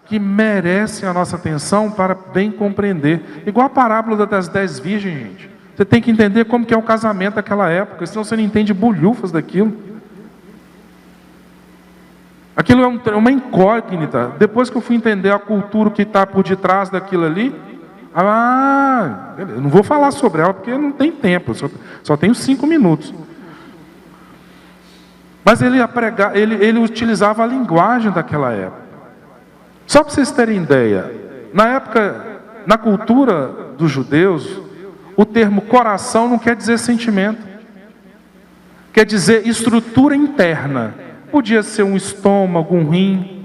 [SPEAKER 8] que merecem a nossa atenção para bem compreender. Igual a parábola das 10 virgens, gente. Você tem que entender como que é o casamento daquela época, senão você não entende bolhufas daquilo. Aquilo é uma incógnita. Depois que eu fui entender a cultura que está por detrás daquilo ali, eu não vou falar sobre ela porque não tem tempo, só tenho 5 minutos. Mas ele utilizava a linguagem daquela época. Só para vocês terem ideia, na época, na cultura dos judeus, o termo coração não quer dizer sentimento, quer dizer estrutura interna. Podia ser um estômago, um rim.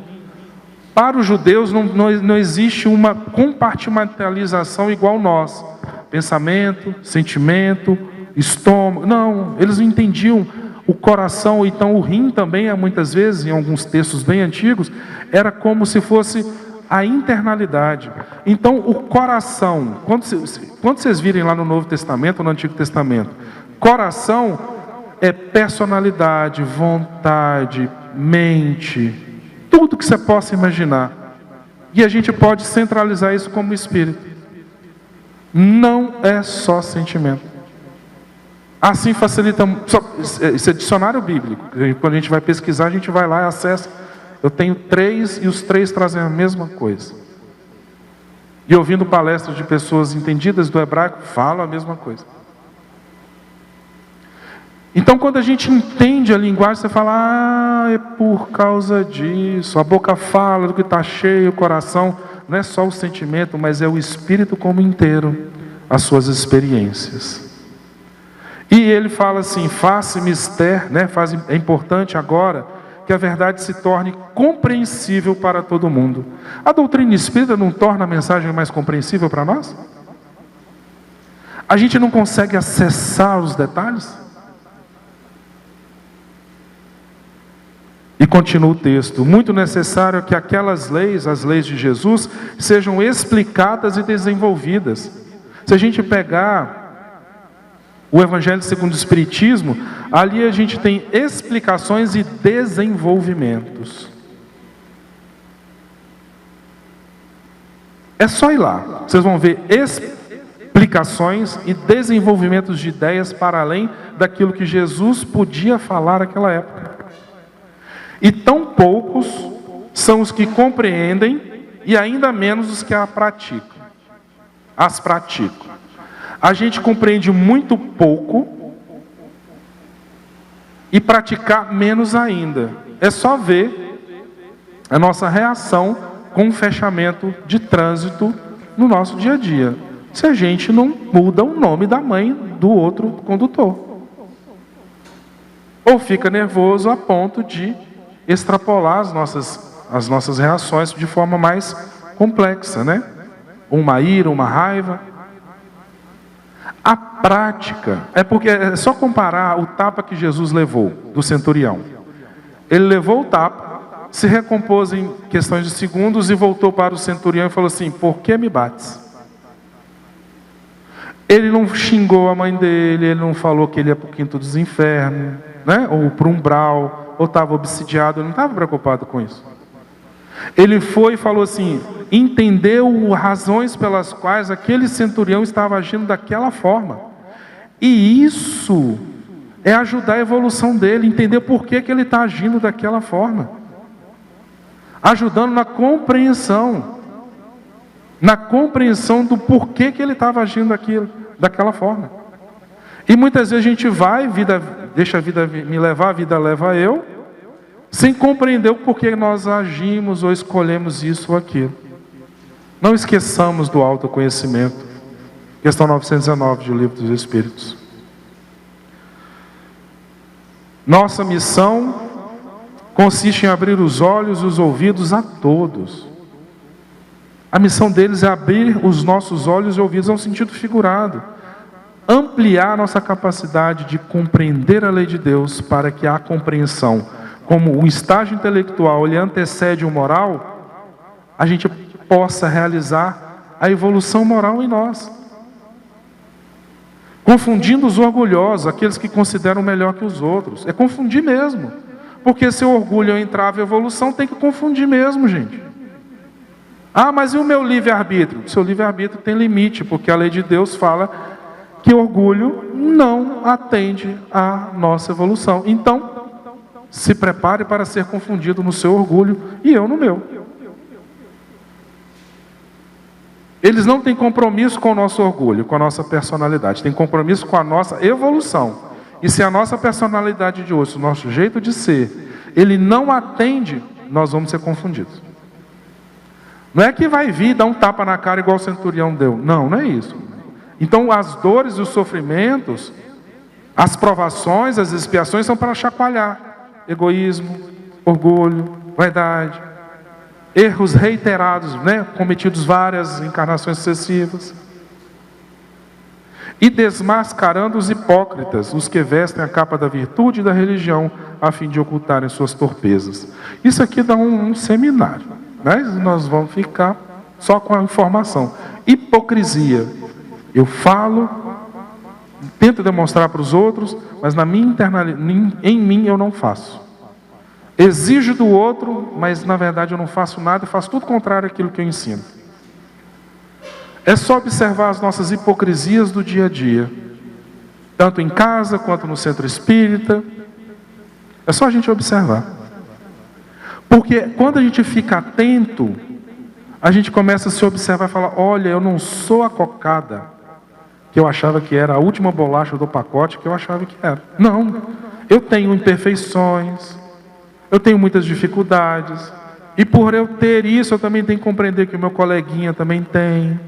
[SPEAKER 8] Para os judeus não existe uma compartimentalização igual nós. Pensamento, sentimento, estômago. Não, eles não entendiam o coração, ou então o rim também, muitas vezes, em alguns textos bem antigos, era como se fosse a internalidade. Então, o coração, quando vocês virem lá no Novo Testamento ou no Antigo Testamento, coração é personalidade, vontade, mente, tudo que você possa imaginar. E a gente pode centralizar isso como espírito. Não é só sentimento. Assim facilita. Isso é dicionário bíblico. Quando a gente vai pesquisar, a gente vai lá e acessa. Eu tenho 3 e os 3 trazem a mesma coisa. E ouvindo palestras de pessoas entendidas do hebraico, falam a mesma coisa. Então, quando a gente entende a linguagem, você fala, é por causa disso. A boca fala do que está cheio, o coração. Não é só o sentimento, mas é o espírito como inteiro, as suas experiências. E ele fala assim, faça mister, né? É importante agora que a verdade se torne compreensível para todo mundo. A doutrina espírita não torna a mensagem mais compreensível para nós? A gente não consegue acessar os detalhes? E continua o texto, muito necessário que aquelas leis, as leis de Jesus, sejam explicadas e desenvolvidas. Se a gente pegar o Evangelho segundo o Espiritismo, ali a gente tem explicações e desenvolvimentos. É só ir lá, vocês vão ver explicações e desenvolvimentos de ideias para além daquilo que Jesus podia falar naquela época. E tão poucos são os que compreendem e ainda menos os que as praticam. A gente compreende muito pouco e praticar menos ainda. É só ver a nossa reação com o fechamento de trânsito no nosso dia a dia. Se a gente não muda o nome da mãe do outro condutor. Ou fica nervoso a ponto de extrapolar as nossas reações de forma mais complexa, né? Uma ira, uma raiva. A prática, porque é só comparar o tapa que Jesus levou do centurião. Ele levou o tapa, se recompôs em questões de segundos e voltou para o centurião e falou assim, por que me bates? Ele não xingou a mãe dele, ele não falou que ele ia para o quinto dos infernos, né? Ou para o umbral, ou estava obsidiado, ele não estava preocupado com isso. Ele foi e falou assim, entendeu razões pelas quais aquele centurião estava agindo daquela forma. E isso é ajudar a evolução dele, entender por que ele está agindo daquela forma. Ajudando na compreensão do porquê que ele estava agindo daquela forma. E muitas vezes a gente vai, deixa a vida me levar, a vida leva eu, sem compreender o porquê nós agimos ou escolhemos isso ou aquilo. Não esqueçamos do autoconhecimento. Questão 919 do Livro dos Espíritos. Nossa missão consiste em abrir os olhos e os ouvidos a todos. A missão deles é abrir os nossos olhos e ouvidos ao sentido figurado. Ampliar nossa capacidade de compreender a lei de Deus para que a compreensão como o estágio intelectual ele antecede o moral, a gente possa realizar a evolução moral em nós. Confundindo os orgulhosos, aqueles que consideram melhor que os outros. É confundir mesmo. Porque se o orgulho é um entrave à evolução, tem que confundir mesmo, gente. Ah, mas e o meu livre-arbítrio? O seu livre-arbítrio tem limite, porque a lei de Deus fala que orgulho não atende à nossa evolução. Então, se prepare para ser confundido no seu orgulho e eu no meu. Eles não têm compromisso com o nosso orgulho, com a nossa personalidade. Têm compromisso com a nossa evolução. E se a nossa personalidade de hoje, o nosso jeito de ser, ele não atende, nós vamos ser confundidos. Não é que vai vir dar um tapa na cara igual o centurião deu. Não, não é isso. Então as dores e os sofrimentos, as provações, as expiações são para chacoalhar. Egoísmo, orgulho, vaidade, erros reiterados, cometidos várias encarnações sucessivas. E desmascarando os hipócritas, os que vestem a capa da virtude e da religião, a fim de ocultarem suas torpezas. Isso aqui dá um seminário, nós vamos ficar só com a informação. Hipocrisia. Eu falo, tento demonstrar para os outros, mas em mim eu não faço. Exijo do outro, mas na verdade eu não faço nada, eu faço tudo contrário àquilo que eu ensino. É só observar as nossas hipocrisias do dia a dia, tanto em casa quanto no centro espírita. É só a gente observar. Porque quando a gente fica atento, a gente começa a se observar e falar: olha, eu não sou a cocada que eu achava que era, a última bolacha do pacote que eu achava que era. Não, eu tenho imperfeições, eu tenho muitas dificuldades, e por eu ter isso, eu também tenho que compreender que o meu coleguinha também tem.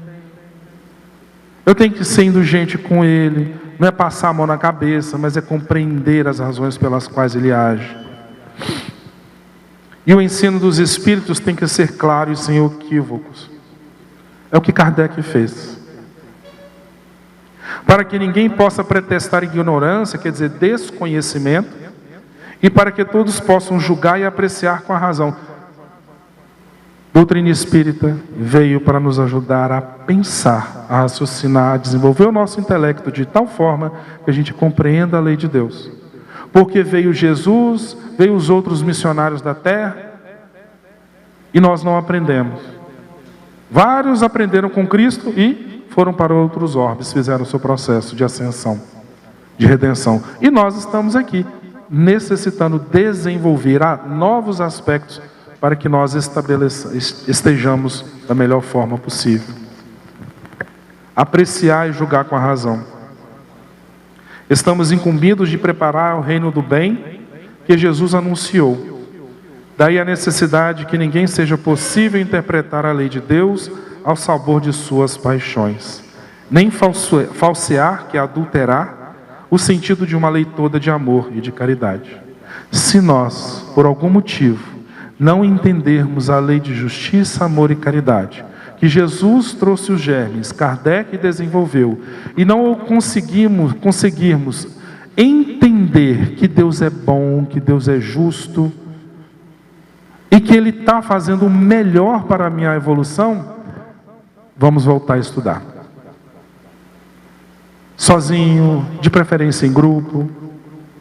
[SPEAKER 8] Eu tenho que ser indulgente com ele, não é passar a mão na cabeça, mas é compreender as razões pelas quais ele age. E o ensino dos Espíritos tem que ser claro e sem equívocos. É o que Kardec fez. Para que ninguém possa pretextar ignorância, quer dizer, desconhecimento, e para que todos possam julgar e apreciar com a razão. Doutrina espírita veio para nos ajudar a pensar, a raciocinar, a desenvolver o nosso intelecto de tal forma que a gente compreenda a lei de Deus. Porque veio Jesus, veio os outros missionários da terra, e nós não aprendemos. Vários aprenderam com Cristo e foram para outros orbes, fizeram o seu processo de ascensão, de redenção. E nós estamos aqui, necessitando desenvolver novos aspectos para que nós estejamos da melhor forma possível. Apreciar e julgar com a razão. Estamos incumbidos de preparar o reino do bem que Jesus anunciou. Daí a necessidade que ninguém seja possível interpretar a lei de Deus ao sabor de suas paixões, nem falsear, que é adulterar, o sentido de uma lei toda de amor e de caridade. Se nós, por algum motivo, não entendermos a lei de justiça, amor e caridade, que Jesus trouxe os germes, Kardec desenvolveu, e não conseguirmos entender que Deus é bom, que Deus é justo, e que Ele está fazendo o melhor para a minha evolução, vamos voltar a estudar. Sozinho, de preferência em grupo,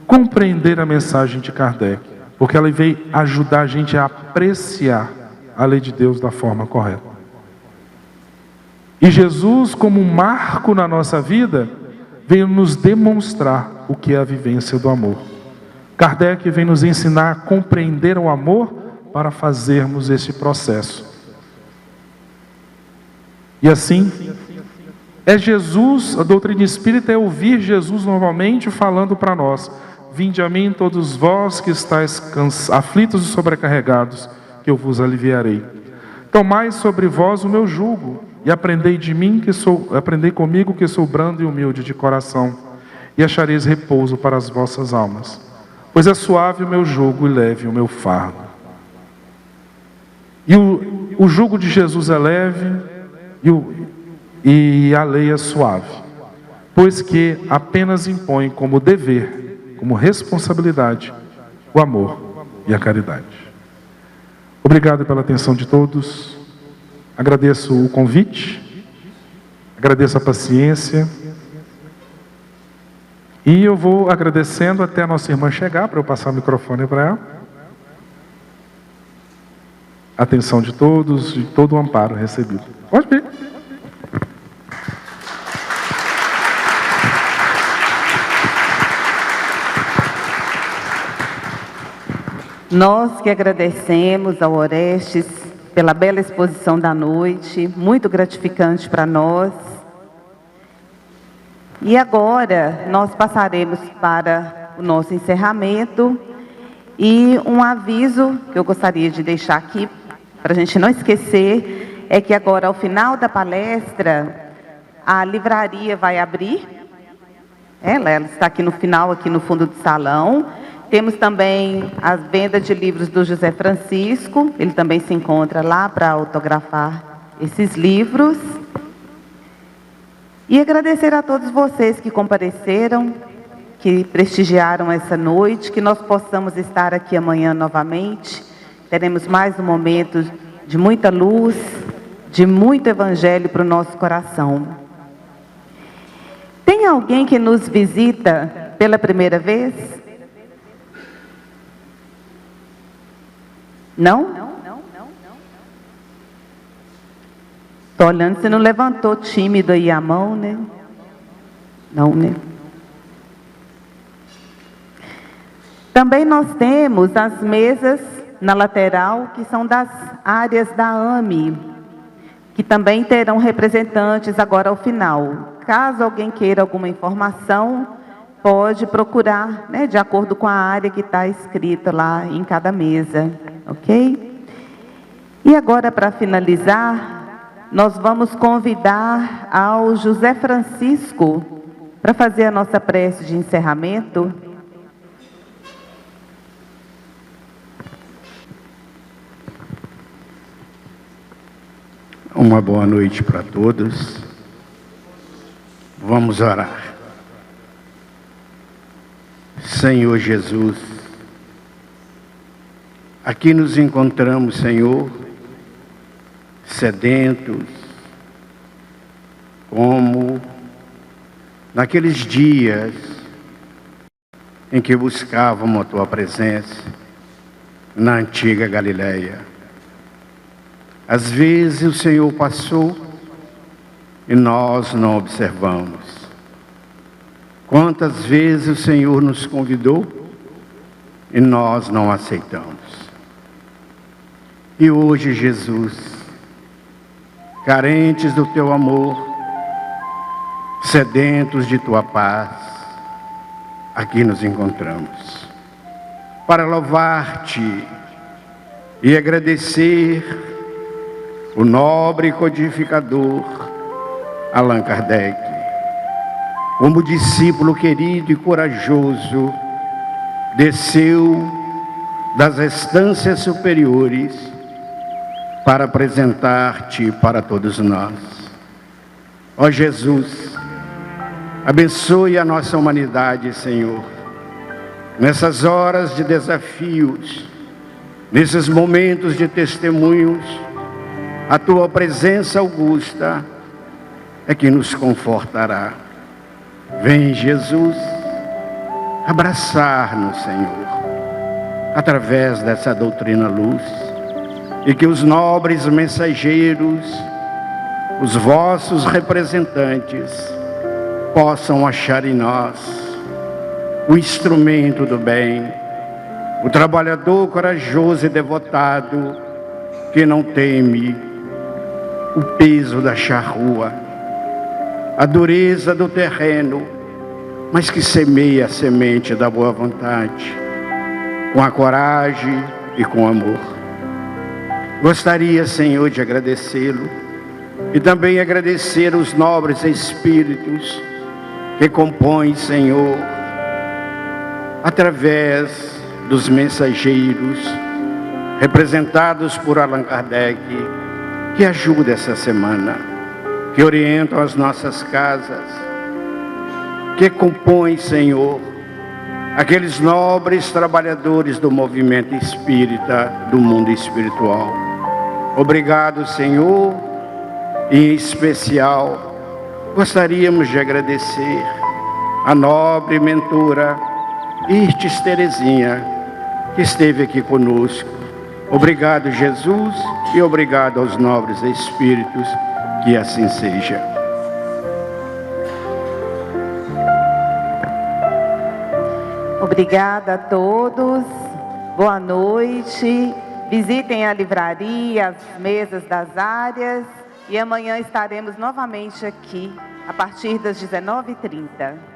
[SPEAKER 8] compreender a mensagem de Kardec, porque ela veio ajudar a gente a apreciar a lei de Deus da forma correta. E Jesus, como um marco na nossa vida, veio nos demonstrar o que é a vivência do amor. Kardec vem nos ensinar a compreender o amor para fazermos esse processo. E assim, é Jesus, a doutrina espírita é ouvir Jesus novamente falando para nós: vinde a mim todos vós que estáis aflitos e sobrecarregados, que eu vos aliviarei. Tomai sobre vós o meu jugo, e aprendei comigo que sou brando e humilde de coração, e achareis repouso para as vossas almas. Pois é suave o meu jugo e leve o meu fardo. E o jugo de Jesus é leve e a lei é suave, pois que apenas impõe como dever, como responsabilidade, o amor. e a caridade. Obrigado pela atenção de todos. Agradeço o convite, agradeço a paciência. E eu vou agradecendo até a nossa irmã chegar, para eu passar o microfone para ela. Atenção de todos, de todo o amparo recebido. Pode vir.
[SPEAKER 1] Nós que agradecemos ao Orestes pela bela exposição da noite, muito gratificante para nós. E agora nós passaremos para o nosso encerramento e um aviso que eu gostaria de deixar aqui, para a gente não esquecer, é que agora ao final da palestra, a livraria vai abrir. Ela está aqui no final, aqui no fundo do salão. Temos também a venda de livros do José Francisco, ele também se encontra lá para autografar esses livros. E agradecer a todos vocês que compareceram, que prestigiaram essa noite, que nós possamos estar aqui amanhã novamente. Teremos mais um momento de muita luz, de muito evangelho para o nosso coração. Tem alguém que nos visita pela primeira vez? Não? Estou olhando, você não levantou tímido aí a mão, né? Não, né? Também nós temos as mesas na lateral, que são das áreas da AME, que também terão representantes agora ao final. Caso alguém queira alguma informação, pode procurar, né, de acordo com a área que está escrita lá em cada mesa, ok? E agora, para finalizar, nós vamos convidar ao José Francisco para fazer a nossa prece de encerramento.
[SPEAKER 9] Uma boa noite para todos. Vamos orar. Senhor Jesus, aqui nos encontramos, Senhor, sedentos, como naqueles dias em que buscávamos a Tua presença na antiga Galileia. Às vezes o Senhor passou e nós não observamos. Quantas vezes o Senhor nos convidou e nós não aceitamos. E hoje, Jesus, carentes do Teu amor, sedentos de Tua paz, aqui nos encontramos para louvar-Te e agradecer o nobre codificador Allan Kardec, como discípulo querido e corajoso, desceu das estâncias superiores para apresentar-Te para todos nós. Ó Jesus, abençoe a nossa humanidade, Senhor, nessas horas de desafios, nesses momentos de testemunhos. A Tua presença augusta é que nos confortará. Vem, Jesus, abraçar-nos, Senhor, através dessa doutrina luz, e que os nobres mensageiros, os vossos representantes, possam achar em nós o instrumento do bem, o trabalhador corajoso e devotado, que não teme o peso da charrua, a dureza do terreno, mas que semeia a semente da boa vontade, com a coragem e com amor. Gostaria, Senhor, de agradecê-lo e também agradecer os nobres espíritos que compõem, Senhor, através dos mensageiros representados por Allan Kardec, que ajuda essa semana, que orientam as nossas casas, que compõem, Senhor, aqueles nobres trabalhadores do movimento espírita, do mundo espiritual. Obrigado, Senhor, e em especial gostaríamos de agradecer a nobre mentora Irtes Terezinha, que esteve aqui conosco. Obrigado, Jesus, e obrigado aos nobres espíritos, que assim seja.
[SPEAKER 1] Obrigada a todos, boa noite. Visitem a livraria, as mesas das áreas, e amanhã estaremos novamente aqui, a partir das 19h30.